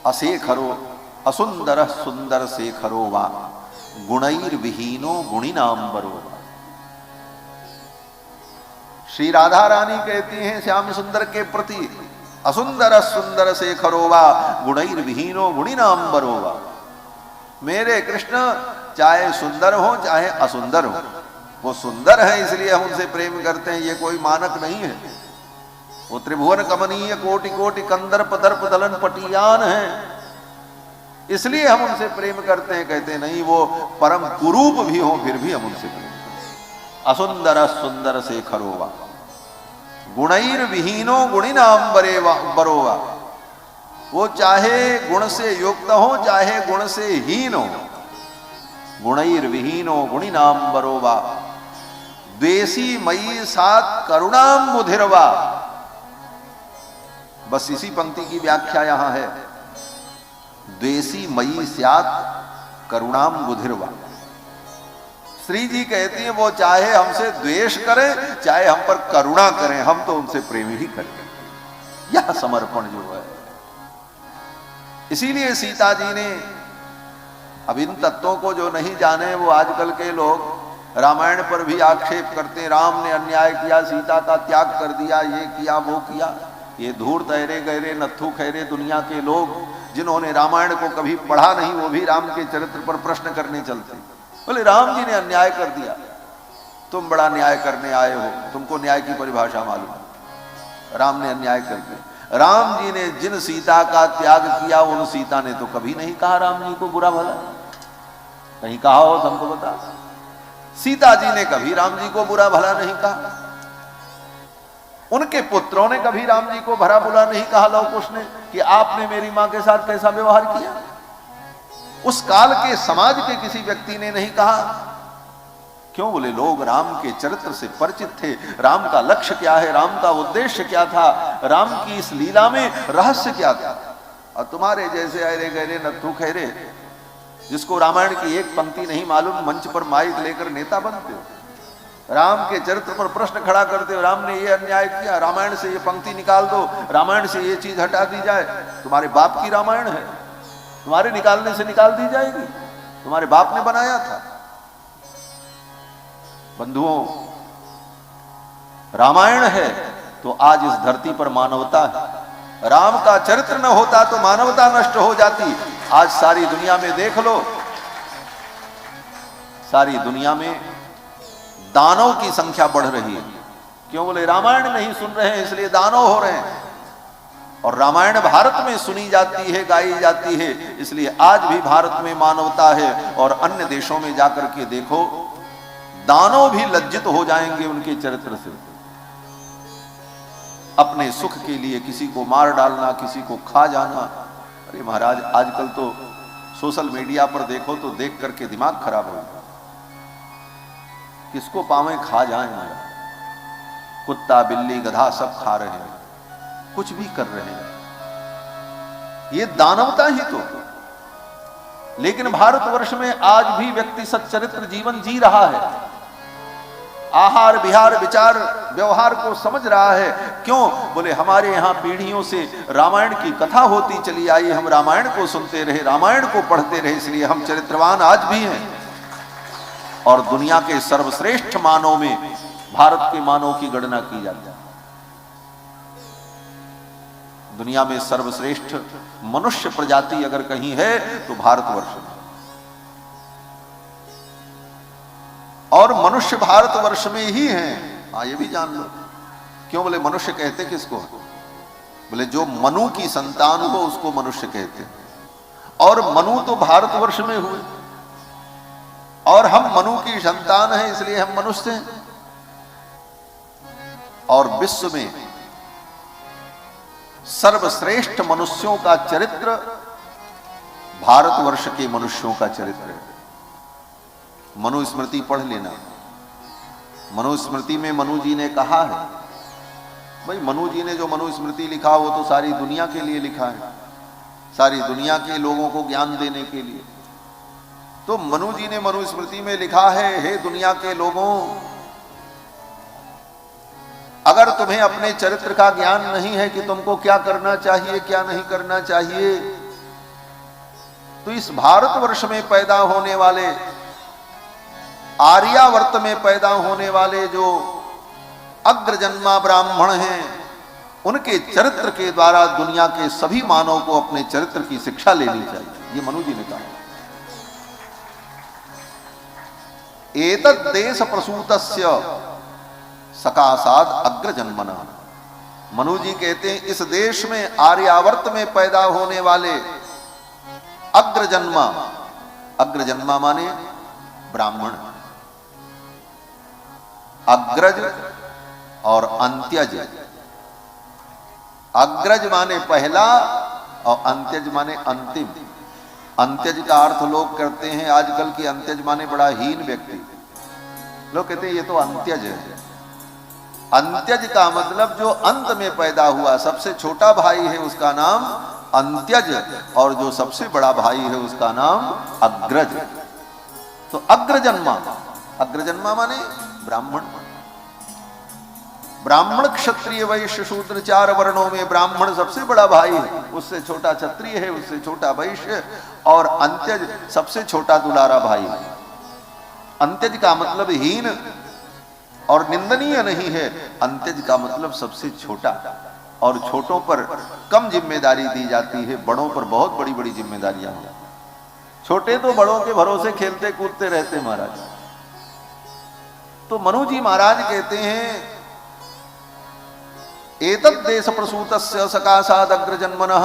अशेखरो असुंदर सुंदर शेखरो वा, गुणैर्विहीनो गुणिनांबरो वा। श्री राधा रानी कहती हैं श्याम सुंदर के प्रति, असुंदर सुंदर शेखरो वा, गुणैर्विहीनो गुणिनांबरो वा। मेरे कृष्ण चाहे सुंदर हो चाहे असुंदर हो, वो सुंदर है इसलिए हम उनसे प्रेम करते हैं, ये कोई मानक नहीं है। वो त्रिभुवन कमनीय कोटि कोटि कंदर्प दर्प दलन पटियान है, इसलिए हम उनसे प्रेम करते हैं। कहते नहीं, वो परम कुरूप भी हो फिर भी हम उनसे प्रेम करते हैं। असुंदर सुंदर शेखरो वा, गुणैर विहीनो गुणिनाम बरोवा। वो चाहे गुण से युक्त हो चाहे गुण से हीन हो, गुणैर विहीनो गुणिनाम बरोवा। द्वेषी मयी सात करुणाम बुधिरवा। बस इसी पंक्ति की व्याख्या यहां है, द्वेषी मयी स्यात करुणाम बुधिरवा। श्री जी कहती हैं वो चाहे हमसे द्वेष करें चाहे हम पर करुणा करें, हम तो उनसे प्रेम ही करें। यह समर्पण जो है, इसीलिए सीता जी ने, अब इन तत्वों को जो नहीं जाने वो आजकल के लोग रामायण पर भी आक्षेप करते हैं, राम ने अन्याय किया, सीता का त्याग कर दिया, ये किया वो किया। ये धूर्त तहरे गहरे नत्थु खैरे दुनिया के लोग जिन्होंने रामायण को कभी पढ़ा नहीं, वो भी राम के चरित्र पर प्रश्न करने चलते। बोले राम जी ने अन्याय कर दिया, तुम बड़ा न्याय करने आए हो, तुमको न्याय की परिभाषा मालूम है। राम ने अन्याय कर दिया। राम जी ने जिन सीता का त्याग किया उन सीता ने तो कभी नहीं कहा राम जी को बुरा भला, कहीं कहा हो तुमको बता। सीता जी ने कभी राम जी को बुरा भला नहीं कहा, उनके पुत्रों ने कभी राम जी को भरा बुरा नहीं कहा लव कुश ने कि आपने मेरी मां के साथ कैसा व्यवहार किया। उस काल के समाज के किसी व्यक्ति ने नहीं कहा। क्यों? बोले लोग राम के चरित्र से परिचित थे, राम का लक्ष्य क्या है, राम का उद्देश्य क्या था, राम की इस लीला में रहस्य क्या था। और तुम्हारे जैसे अरे गहरे नत्थु खैरे जिसको रामायण की एक पंक्ति नहीं मालूम, मंच पर माइक लेकर नेता बनते हो, राम के चरित्र पर प्रश्न खड़ा करते हो, राम ने ये अन्याय किया, रामायण से ये पंक्ति निकाल दो, रामायण से ये चीज हटा दी जाए। तुम्हारे बाप की रामायण है, तुम्हारे निकालने से निकाल दी जाएगी, तुम्हारे बाप ने बनाया था। बंधुओं, रामायण है तो आज इस धरती पर मानवता है। राम का चरित्र न होता तो मानवता नष्ट हो जाती। आज सारी दुनिया में देख लो, सारी दुनिया में दानव की संख्या बढ़ रही है। क्यों? बोले रामायण नहीं सुन रहे हैं इसलिए दानव हो रहे हैं। और रामायण भारत में सुनी जाती है, गाई जाती है, इसलिए आज भी भारत में मानवता है। और अन्य देशों में जाकर के देखो, दानव भी लज्जित हो जाएंगे उनके चरित्र से। अपने सुख के लिए किसी को मार डालना, किसी को खा जाना। अरे महाराज, आजकल तो सोशल मीडिया पर देखो तो देख करके दिमाग खराब हो, किसको पावे खा जाए महाराज। कुत्ता बिल्ली गधा सब खा रहे हैं, कुछ भी कर रहे हैं, ये दानवता ही तो। लेकिन भारतवर्ष में आज भी व्यक्ति सच्चरित्र जीवन जी रहा है। आहार विहार विचार व्यवहार को समझ रहा है। क्यों? बोले हमारे यहाँ पीढ़ियों से रामायण की कथा होती चली आई, हम रामायण को सुनते रहे, रामायण को पढ़ते रहे, इसलिए हम चरित्रवान आज भी हैं। और दुनिया के सर्वश्रेष्ठ मानव में भारत के मानव की गणना की जाती है। दुनिया में सर्वश्रेष्ठ मनुष्य प्रजाति अगर कहीं है तो भारतवर्ष में। और मनुष्य भारतवर्ष में ही हैं। हाँ, ये भी जान लो। क्यों? बोले मनुष्य कहते किसको? बोले जो मनु की संतान हो उसको मनुष्य कहते हैं। और मनु तो भारतवर्ष में हुए, और हम मनु की संतान हैं, इसलिए हम मनुष्य हैं। और विश्व में सर्वश्रेष्ठ मनुष्यों का चरित्र भारतवर्ष के मनुष्यों का चरित्र है। मनुस्मृति पढ़ लेना। मनुस्मृति में मनु जी ने कहा है, भाई मनु जी ने जो मनुस्मृति लिखा वो तो सारी दुनिया के लिए लिखा है, सारी दुनिया के लोगों को ज्ञान देने के लिए। तो मनु जी ने मनुस्मृति में लिखा है, हे दुनिया के लोगों, अगर तुम्हें अपने चरित्र का ज्ञान नहीं है कि तुमको क्या करना चाहिए क्या नहीं करना चाहिए, तो इस भारतवर्ष में पैदा होने वाले, आर्यावर्त में पैदा होने वाले जो अग्रजन्मा ब्राह्मण हैं, उनके चरित्र के द्वारा दुनिया के सभी मानव को अपने चरित्र की शिक्षा लेनी चाहिए। ये मनु जी ने कहा। एतद् देश प्रसूतस्य सकाशाद अग्रजन्मना। मनु जी कहते हैं इस देश में आर्यावर्त में पैदा होने वाले अग्रजन्मा, अग्रजन्मा माने ब्राह्मण, अग्रज और अंत्यज। अग्रज माने पहला और अंत्यज माने अंतिम। अंत्यज का अर्थ लोग करते हैं आजकल की अंत्यज माने बड़ा हीन व्यक्ति। लोग कहते हैं ये तो अंत्यज है। अंत्यज का मतलब जो अंत में पैदा हुआ, सबसे छोटा भाई है उसका नाम अंत्यज, और जो सबसे बड़ा भाई है उसका नाम अग्रज। तो अग्रजन्मा, अग्रजन्मा माने ब्राह्मण। ब्राह्मण क्षत्रिय वैश्य शूद्र 4 वर्णों में ब्राह्मण सबसे बड़ा भाई है, उससे छोटा क्षत्रिय है, उससे छोटा वैश्य, और अंत्यज सबसे छोटा दुलारा भाई है। अंत्यज का मतलब हीन और निंदनीय नहीं है, अंत्यज का मतलब सबसे छोटा, और छोटों पर कम जिम्मेदारी दी जाती है, बड़ों पर बहुत बड़ी बड़ी जिम्मेदारियां हैं। छोटे तो बड़ों के भरोसे खेलते कूदते रहते महाराज। तो मनु जी महाराज कहते हैं एतद् देश प्रसूतस्य सकाशाद अग्रजन्मनः,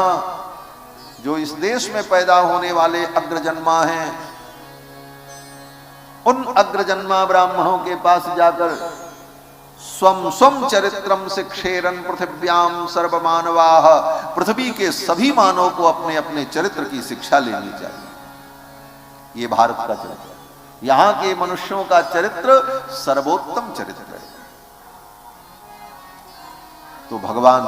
जो इस देश में पैदा होने वाले अग्रजन्मा हैं, उन अग्रजन्मा ब्राह्मणों के पास जाकर स्वम स्वम चरित्रम शिक्षेरन पृथिव्याम सर्वमानवाः, पृथ्वी के सभी मानव को अपने अपने चरित्र की शिक्षा लेनी चाहिए। ये भारत का चरित्र, यहां के मनुष्यों का चरित्र सर्वोत्तम चरित्र है। तो भगवान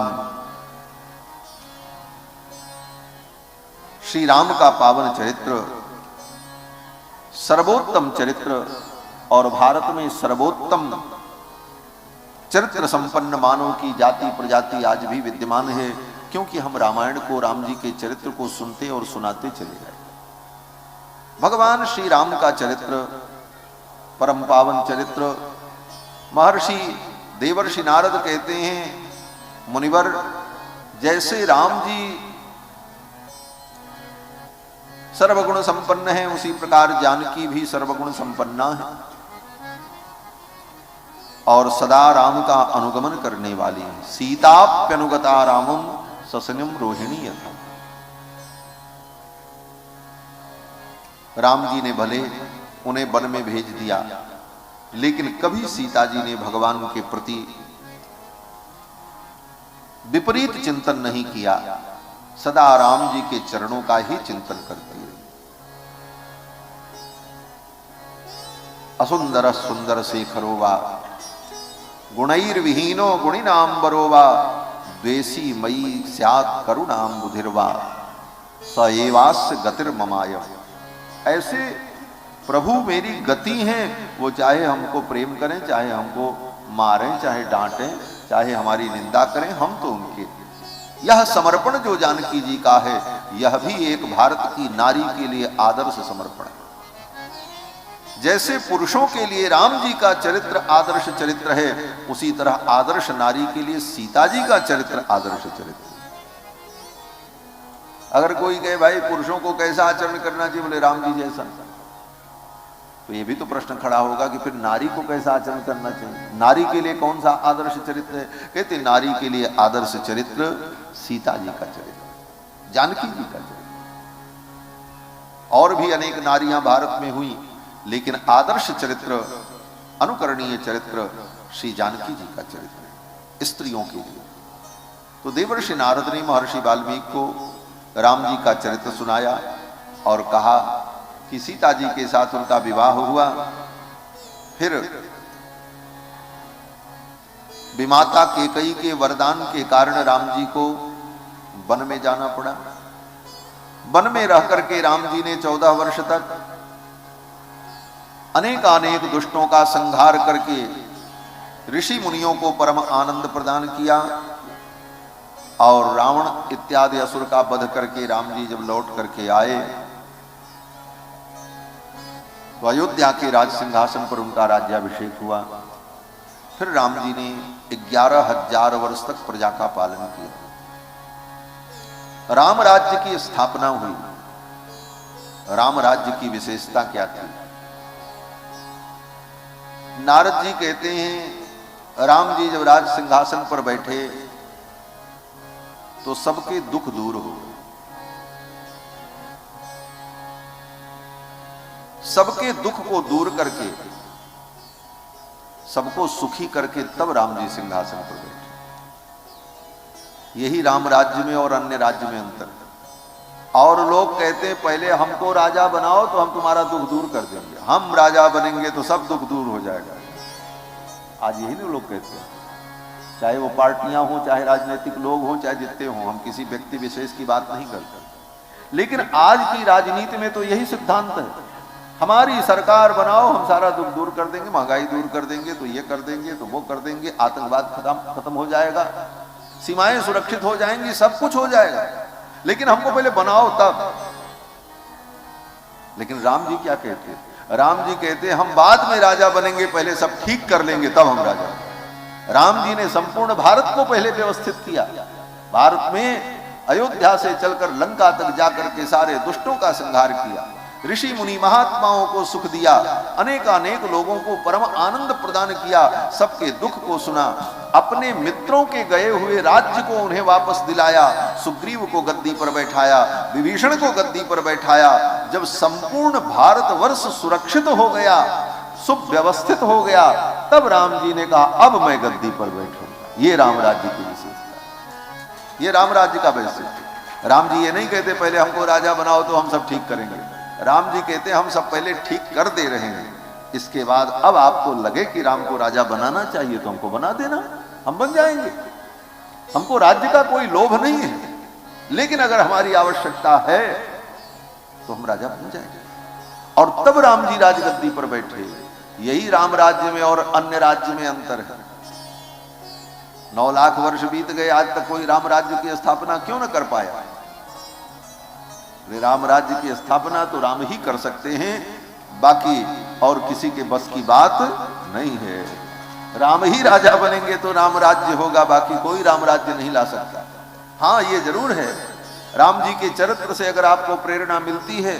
श्री राम का पावन चरित्र, सर्वोत्तम चरित्र, और भारत में सर्वोत्तम चरित्र संपन्न मानव की जाति प्रजाति आज भी विद्यमान है, क्योंकि हम रामायण को, राम जी के चरित्र को सुनते और सुनाते चले गए। भगवान श्री राम का चरित्र, परम पावन चरित्र, महर्षि देवर्षि नारद कहते हैं, मुनिवर, जैसे राम जी सर्वगुण संपन्न है, उसी प्रकार जानकी भी सर्वगुण संपन्ना है, और सदा राम का अनुगमन करने वाली है। सीताप्यनुगता रामम ससनिम रोहिणी यथा। राम जी ने भले उन्हें वन में भेज दिया, लेकिन कभी सीता जी ने भगवान के प्रति विपरीत चिंतन नहीं किया, सदा राम जी के चरणों का ही चिंतन करती है। असुंदर सुंदर शेखरो वा गुणैर्विहीनो गुणिनांबरो वा द्वेषी मयि स्यात् करुणाम्बुधिर्वा स एवास्य गतिर्ममाय। ऐसे प्रभु मेरी गति हैं, वो चाहे हमको प्रेम करें, चाहे हमको मारें, चाहे डांटें, चाहे हमारी निंदा करें, हम तो उनके। यह समर्पण जो जानकी जी का है, यह भी एक भारत की नारी के लिए आदर्श समर्पण है। जैसे पुरुषों के लिए राम जी का चरित्र आदर्श चरित्र है, उसी तरह आदर्श नारी के लिए सीता जी का चरित्र आदर्श चरित्र। अगर कोई कहे भाई पुरुषों को कैसा आचरण करना चाहिए, बोले राम जी जैसा, तो ये भी तो प्रश्न खड़ा होगा कि फिर नारी को कैसा आचरण करना चाहिए, नारी के लिए कौन सा आदर्श चरित्र है। कहते नारी के लिए आदर्श चरित्र सीता जी का चरित्र, जानकी जी का चरित्र। और भी अनेक नारियां भारत में हुई, लेकिन आदर्श चरित्र, अनुकरणीय चरित्र श्री जानकी जी का चरित्र स्त्रियों के लिए। तो देवर्षि नारद ने महर्षि वाल्मीकि को राम जी का चरित्र सुनाया और कहा कि सीता जी के साथ उनका विवाह हुआ, फिर विमाता केकई के वरदान के कारण राम जी को वन में जाना पड़ा। वन में रह करके राम जी ने 14 वर्ष तक अनेक दुष्टों का संहार करके ऋषि मुनियों को परम आनंद प्रदान किया, और रावण इत्यादि असुर का वध करके राम जी जब लौट करके आए तो अयोध्या के राज सिंहासन पर उनका राज्याभिषेक हुआ। फिर राम जी ने 11,000 वर्ष तक प्रजा का पालन किया, राम राज्य की स्थापना हुई। राम राज्य की विशेषता क्या थी? नारद जी कहते हैं राम जी जब राज सिंहासन पर बैठे तो सबके दुख दूर हो गए, सबके दुख को दूर करके सबको सुखी करके तब राम जी सिंहासन पर बैठे। यही राम राज्य में और अन्य राज्य में अंतर है। और लोग कहते हैं पहले हमको राजा बनाओ तो हम तुम्हारा दुख दूर कर देंगे, हम राजा बनेंगे तो सब दुख दूर हो जाएगा। आज यही नहीं लोग कहते हैं, चाहे वो पार्टियां हों, चाहे राजनीतिक लोग हों, चाहे जितने हों, हम किसी व्यक्ति विशेष की बात नहीं करते। लेकिन आज की राजनीति में तो यही सिद्धांत है, हमारी सरकार बनाओ, हम सारा दुख दूर कर देंगे, महंगाई दूर कर देंगे, तो ये कर देंगे, तो वो कर देंगे, आतंकवाद खत्म हो जाएगा, सीमाएं सुरक्षित हो जाएंगी, सब कुछ हो जाएगा, लेकिन हमको पहले बनाओ तब। लेकिन राम जी क्या कहते हैं? राम जी कहते हैं हम बाद में राजा बनेंगे, पहले सब ठीक कर लेंगे तब हम राजा। राम जी ने संपूर्ण भारत को पहले व्यवस्थित किया। भारत में अयोध्या से चलकर लंका तक जाकर के सारे दुष्टों का संहार किया, ऋषि मुनि महात्माओं को सुख दिया, अनेक लोगों को परम आनंद प्रदान किया, सबके दुख को सुना, अपने मित्रों के गए हुए राज्य को उन्हें वापस दिलाया, सुग्रीव को गद्दी पर बैठाया, विभीषण को गद्दी पर बैठाया। जब संपूर्ण भारतवर्ष सुरक्षित हो गया, सुव्यवस्थित हो गया, तब राम जी ने कहा अब मैं गद्दी पर बैठूंगा। ये राम राज्य की विशेषता, ये राम राज्य का वैशिष्ट्य। राम जी ये नहीं कहते पहले हमको राजा बनाओ तो हम सब ठीक करेंगे। राम जी कहते हम सब पहले ठीक कर दे रहे हैं, इसके बाद अब आपको लगे कि राम को राजा बनाना चाहिए तो हमको बना देना, हम बन जाएंगे। हमको राज्य का कोई लोभ नहीं है, लेकिन अगर हमारी आवश्यकता है तो हम राजा बन जाएंगे। और तब राम जी राजगद्दी पर बैठे। यही राम राज्य में और अन्य राज्य में अंतर है। 9 लाख वर्ष बीत गए, आज तक कोई राम राज्य की स्थापना क्यों न कर पाया? राम राज्य की स्थापना तो राम ही कर सकते हैं, बाकी और किसी के बस की बात नहीं है। राम ही राजा बनेंगे तो राम राज्य होगा, बाकी कोई राम राज्य नहीं ला सकता। हाँ ये जरूर है, राम जी के चरित्र से अगर आपको प्रेरणा मिलती है,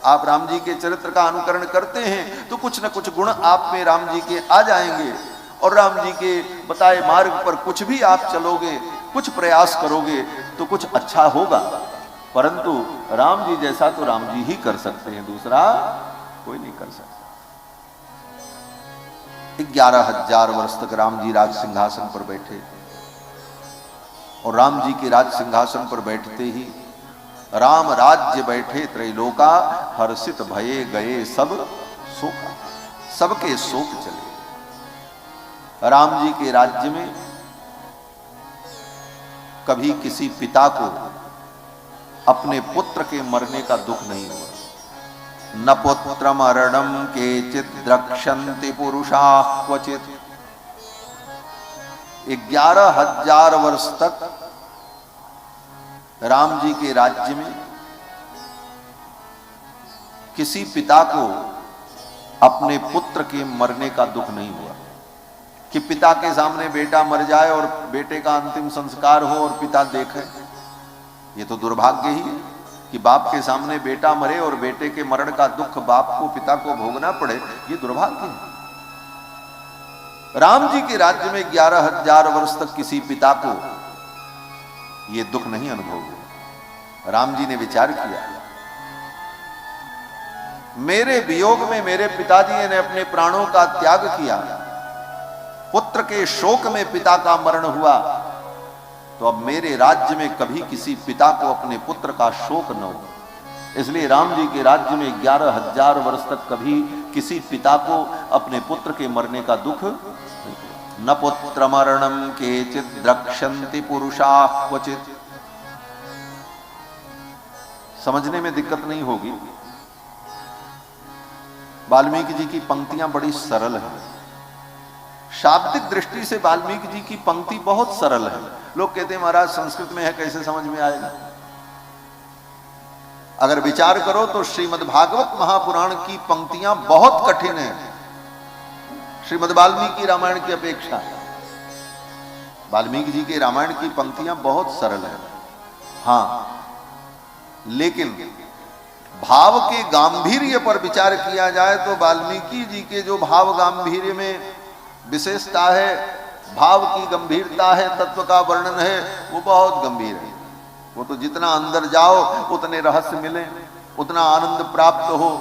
आप राम जी के चरित्र का अनुकरण करते हैं, तो कुछ न कुछ गुण आप में राम जी के आ जाएंगे, और राम जी के बताए मार्ग पर कुछ भी आप चलोगे, कुछ प्रयास करोगे तो कुछ अच्छा होगा। परंतु राम जी जैसा तो राम जी ही कर सकते हैं, दूसरा कोई नहीं कर सकता। 11,000 वर्ष तक राम जी राज सिंहासन पर बैठे, और राम जी के राज सिंहासन पर बैठते ही राम राज्य बैठे त्रैलोका, हर्षित भये गए सब शोका, सबके शोक चले। राम जी के राज्य में कभी किसी पिता को अपने पुत्र के मरने का दुख नहीं हुआ। न पुत्रमरणं केचित् द्रक्ष्यन्ति पुरुषाः क्वचित्। 11,000 वर्ष तक राम जी के राज्य में किसी पिता को अपने पुत्र के मरने का दुख नहीं हुआ कि पिता के सामने बेटा मर जाए और बेटे का अंतिम संस्कार हो और पिता देखे। ये तो दुर्भाग्य ही है कि बाप के सामने बेटा मरे और बेटे के मरण का दुख बाप को पिता को भोगना पड़े। ये दुर्भाग्य है। राम जी के राज्य में 11,000 वर्ष तक किसी पिता को यह दुख नहीं अनुभव हुआ। राम जी ने विचार किया, मेरे वियोग में मेरे पिताजी ने अपने प्राणों का त्याग किया, पुत्र के शोक में पिता का मरण हुआ, तो अब मेरे राज्य में कभी किसी पिता को अपने पुत्र का शोक न हो। इसलिए राम जी के राज्य में 11,000 वर्ष तक कभी किसी पिता को अपने पुत्र के मरने का दुख न पुत्र मरणम केचित् द्रक्ष्यन्ति पुरुषाः क्वचित्। समझने में दिक्कत नहीं होगी। वाल्मीकि जी की पंक्तियां बड़ी सरल हैं। शाब्दिक दृष्टि से वाल्मीकि जी की पंक्ति बहुत सरल है। लोग कहते हैं महाराज संस्कृत में है, कैसे समझ में आएगा? अगर विचार करो तो श्रीमद् भागवत महापुराण की पंक्तियां बहुत कठिन हैं श्रीमद् वाल्मीकि रामायण की अपेक्षा। वाल्मीकि जी के रामायण की पंक्तियां बहुत सरल है, हां, लेकिन भाव के गांधीर्य पर विचार किया जाए तो वाल्मीकि जी के जो भाव गांधीर्य में विशेषता है, भाव की गंभीरता है, तत्व का वर्णन है, वो बहुत गंभीर है। वो तो जितना अंदर जाओ उतने रहस्य मिले, उतना आनंद प्राप्त हो।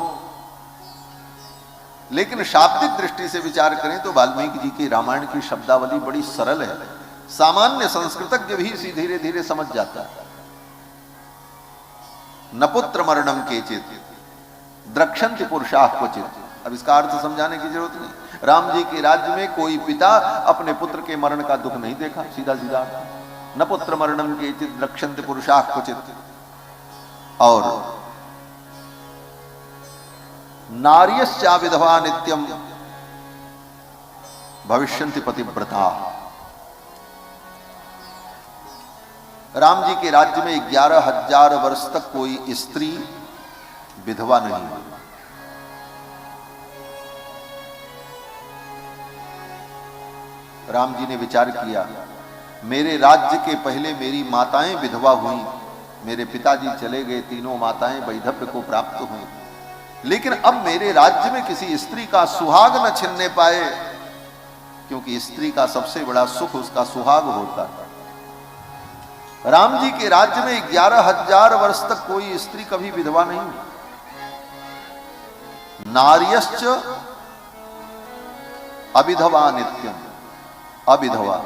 लेकिन शाब्दिक दृष्टि से विचार करें तो वाल्मीकि जी की रामायण की शब्दावली बड़ी सरल है। सामान्य संस्कृतज्ञ भी इसी धीरे धीरे समझ जाता है। न पुत्र मरणम केचित् द्रक्ष्यन्ति पुरुषाः क्वचित्। अब इसका अर्थ समझाने की जरूरत नहीं। राम जी के राज्य में कोई पिता अपने पुत्र के मरण का दुख नहीं देखा, सीधा सीधा। न पुत्र मरणम केचित् द्रक्ष्यन्ति पुरुषाः क्वचित्। और नार्यश्चा विधवा नित्यम भविष्यन्ति पतिव्रता। राम जी के राज्य में 11,000 वर्ष तक कोई स्त्री विधवा नहीं हुई। राम जी ने विचार किया, मेरे राज्य के पहले मेरी माताएं विधवा हुई, मेरे पिताजी चले गए, तीनों माताएं वैधव्य को प्राप्त हुई, लेकिन अब मेरे राज्य में किसी स्त्री का सुहाग न छिनने पाए, क्योंकि स्त्री का सबसे बड़ा सुख उसका सुहाग होता है। राम जी के राज्य में 11,000 वर्ष तक कोई स्त्री कभी विधवा नहीं हुई। नार्यश्च अविधवा नित्यम, अविधवा।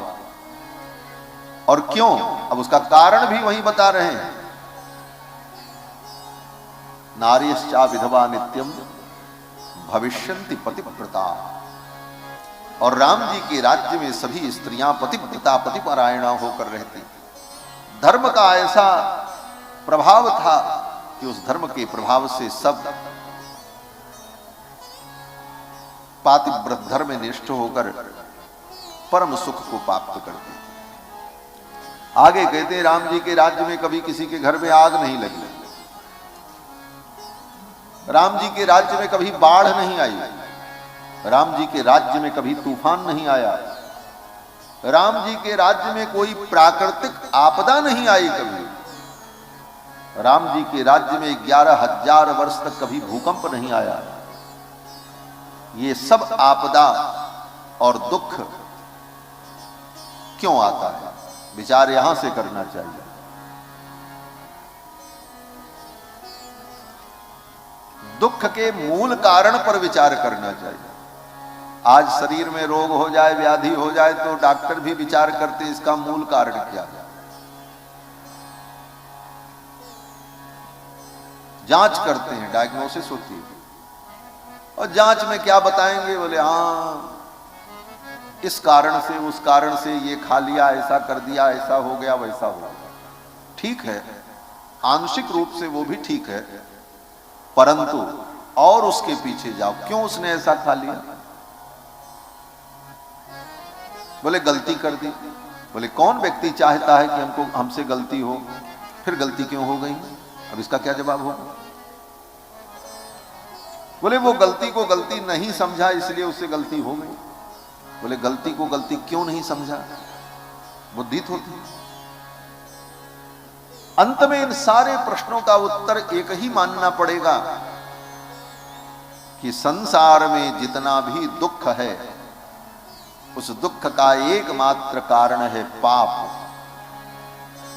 और क्यों? अब उसका कारण भी वही बता रहे हैं। नार्यश्चा विधवा नित्यम भविष्यन्ति पतिव्रता। और राम जी के राज्य में सभी स्त्रियां पतिव्रता, पतिपरायणा होकर रहती। धर्म का ऐसा प्रभाव था कि उस धर्म के प्रभाव से सब पातिव्रत धर्म में निष्ठ होकर परम सुख को प्राप्त करते। आगे कहते हैं, राम जी के राज्य में कभी किसी के घर में आग नहीं लगी, राम जी के राज्य में कभी बाढ़ नहीं आई, राम जी के राज्य में कभी तूफान नहीं आया, राम जी के राज्य में कोई प्राकृतिक आपदा नहीं आई कभी, राम जी के राज्य में 11,000 वर्ष तक कभी भूकंप नहीं आया। ये सब आपदा और दुख क्यों आता है? विचार यहां से करना चाहिए। दुख के मूल कारण पर विचार करना चाहिए। आज शरीर में रोग हो जाए, व्याधि हो जाए, तो डॉक्टर भी विचार करते हैं इसका मूल कारण क्या है। जांच करते हैं, डायग्नोसिस होती है, और जांच में क्या बताएंगे? बोले हाँ इस कारण से, उस कारण से, ये खा लिया, ऐसा कर दिया, ऐसा हो गया, वैसा हो गया। ठीक है, आंशिक रूप से वो भी ठीक है, परंतु और उसके पीछे जाओ, क्यों उसने ऐसा खा लिया? बोले गलती कर दी। बोले कौन व्यक्ति चाहता है कि हमसे गलती हो? फिर गलती क्यों हो गई? अब इसका क्या जवाब होगा? बोले वो गलती को गलती नहीं समझा, इसलिए उससे गलती हो गई। बोले गलती को गलती क्यों नहीं समझा? बुद्धि होती। अंत में इन सारे प्रश्नों का उत्तर एक ही मानना पड़ेगा कि संसार में जितना भी दुख है, उस दुख का एकमात्र कारण है पाप,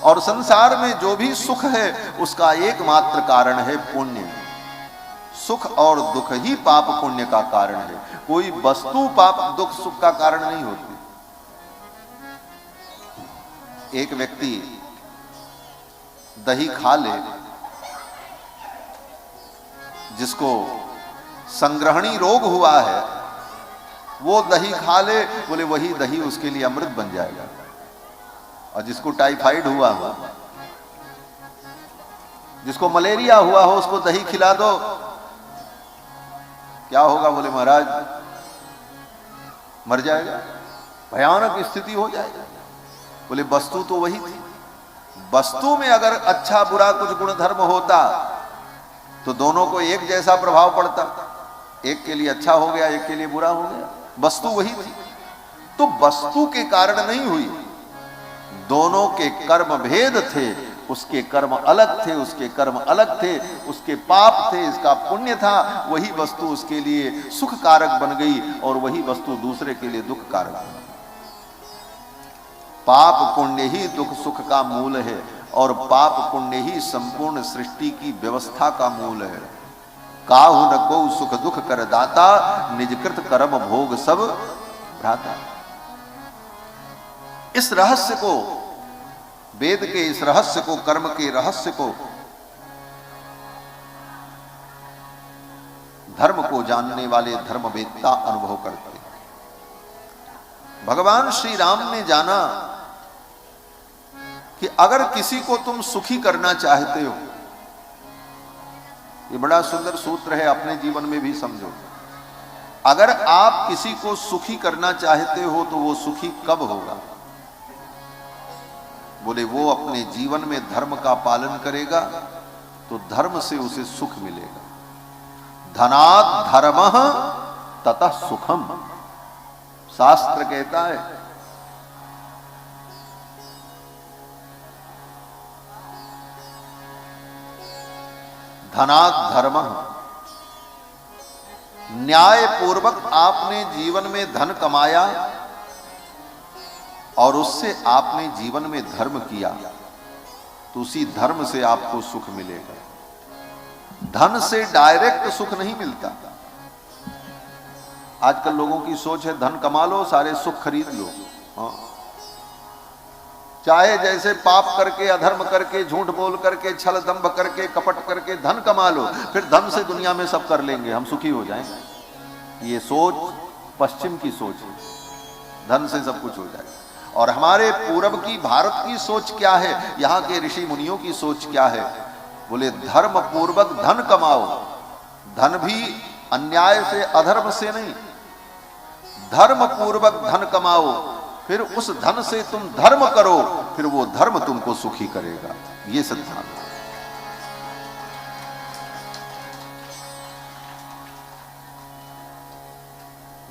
और संसार में जो भी सुख है उसका एकमात्र कारण है पुण्य। सुख और दुख ही पाप पुण्य का कारण है। कोई वस्तु पाप दुख सुख का कारण नहीं होती। एक व्यक्ति दही खा ले, जिसको संग्रहणी रोग हुआ है, वो दही खा ले, बोले वही दही उसके लिए अमृत बन जाएगा। और जिसको टाइफाइड हुआ हो, जिसको मलेरिया हुआ हो, उसको दही खिला दो, क्या होगा? बोले महाराज मर जाएगा, भयानक स्थिति हो जाएगी। बोले वस्तु तो वही थी। वस्तु में अगर अच्छा बुरा कुछ गुण धर्म होता तो दोनों को एक जैसा प्रभाव पड़ता। एक के लिए अच्छा हो गया, एक के लिए बुरा हो गया। वस्तु वही थी, तो वस्तु के कारण नहीं हुई। दोनों के कर्म भेद थे, उसके कर्म अलग थे, उसके कर्म अलग थे, उसके पाप थे, इसका पुण्य था। वही वस्तु उसके लिए सुख कारक बन गई और वही वस्तु दूसरे के लिए दुख कारक बन गई। पाप पुण्य ही दुख सुख का मूल है, और पाप पुण्य ही संपूर्ण सृष्टि की व्यवस्था का मूल है। काहु न को सुख दुख कर दाता, निजकृत कर्म भोग सब भ्राता। इस रहस्य को, वेद के इस रहस्य को, कर्म के रहस्य को, धर्म को जानने वाले धर्मवेत्ता अनुभव करते हैं। भगवान श्री राम ने जाना कि अगर किसी को तुम सुखी करना चाहते हो, ये बड़ा सुंदर सूत्र है, अपने जीवन में भी समझो। अगर आप किसी को सुखी करना चाहते हो तो वो सुखी कब होगा? बोले वो अपने जीवन में धर्म का पालन करेगा तो धर्म से उसे सुख मिलेगा। धनात् धर्मः ततः सुखम, शास्त्र कहता है। धनात् धर्मः, न्याय पूर्वक आपने जीवन में धन कमाया और उससे आपने जीवन में धर्म किया तो उसी धर्म से आपको सुख मिलेगा। धन से डायरेक्ट सुख नहीं मिलता। आजकल लोगों की सोच है धन कमा लो, सारे सुख खरीद लो। हाँ, चाहे जैसे पाप करके, अधर्म करके, झूठ बोल करके, छल दंभ करके, कपट करके धन कमा लो, फिर धन से दुनिया में सब कर लेंगे, हम सुखी हो जाएंगे। ये सोच पश्चिम की सोच है, धन से सब कुछ हो जाएगा। और हमारे पूर्व की, भारत की सोच क्या है, यहाँ के ऋषि मुनियों की सोच क्या है? बोले धर्म पूर्वक धन कमाओ, धन भी अन्याय से, अधर्म से नहीं। धर्म पूर्वक धन कमाओ, फिर उस धन से तुम धर्म करो, फिर वो धर्म तुमको सुखी करेगा। ये सिद्धांत।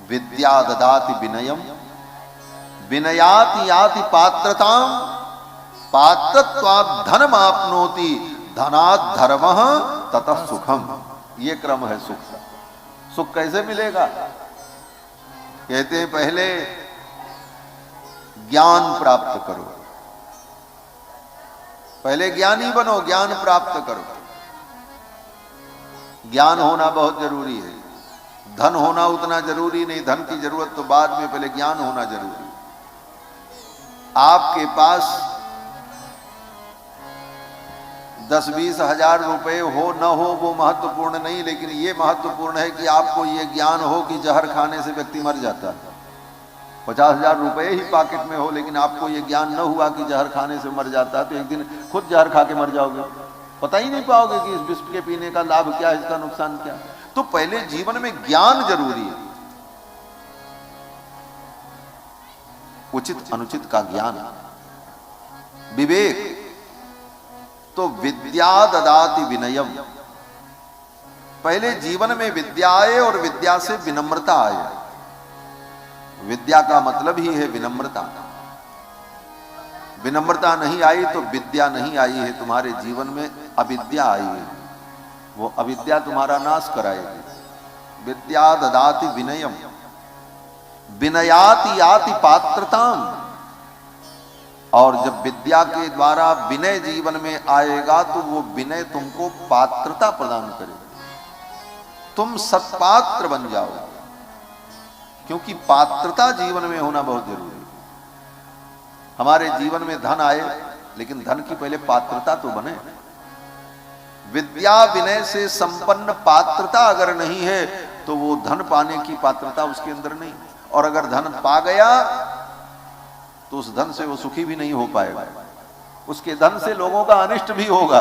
विद्या ददाति विनयम, विनयाति याति पात्रताम, पात्रत्वात् धनमाप्नोति, धनात् धर्मः ततः सुखम। ये क्रम है सुख का। सुख कैसे मिलेगा? कहते हैं पहले ज्ञान प्राप्त करो, पहले ज्ञानी बनो, ज्ञान प्राप्त करो। ज्ञान होना बहुत जरूरी है, धन होना उतना जरूरी नहीं। धन की जरूरत तो बाद में, पहले ज्ञान होना जरूरी है। आपके पास 10-20 हजार रुपए हो न हो वो महत्वपूर्ण नहीं, लेकिन ये महत्वपूर्ण है कि आपको ये ज्ञान हो कि जहर खाने से व्यक्ति मर जाता है। 50 हजार रुपए ही पॉकेट में हो, लेकिन आपको ये ज्ञान न हुआ कि जहर खाने से मर जाता है, तो एक दिन खुद जहर खा के मर जाओगे, पता ही नहीं पाओगे कि इस विष के पीने का लाभ क्या है, इसका नुकसान क्या है। तो तो पहले जीवन में ज्ञान जरूरी है, उचित अनुचित का ज्ञान, विवेक। तो विद्या ददाति विनयम, पहले जीवन में विद्या आए और विद्या से विनम्रता आए। विद्या का मतलब ही है विनम्रता। विनम्रता नहीं आई तो विद्या नहीं आई है, तुम्हारे जीवन में अविद्या आई है, वो अविद्या तुम्हारा नाश कराएगी। विद्या ददाति विनयम, विनयाति याति पात्रताम। और जब विद्या के द्वारा विनय जीवन में आएगा तो वो विनय तुमको पात्रता प्रदान करेगा, तुम सत्पात्र बन जाओ। क्योंकि पात्रता जीवन में होना बहुत जरूरी है। हमारे जीवन में धन आए लेकिन धन की पहले पात्रता तो बने। विद्या विनय से संपन्न पात्रता अगर नहीं है तो वो धन पाने की पात्रता उसके अंदर नहीं। और अगर धन पा गया तो उस धन से वो सुखी भी नहीं हो पाएगा, उसके धन से लोगों का अनिष्ट भी होगा।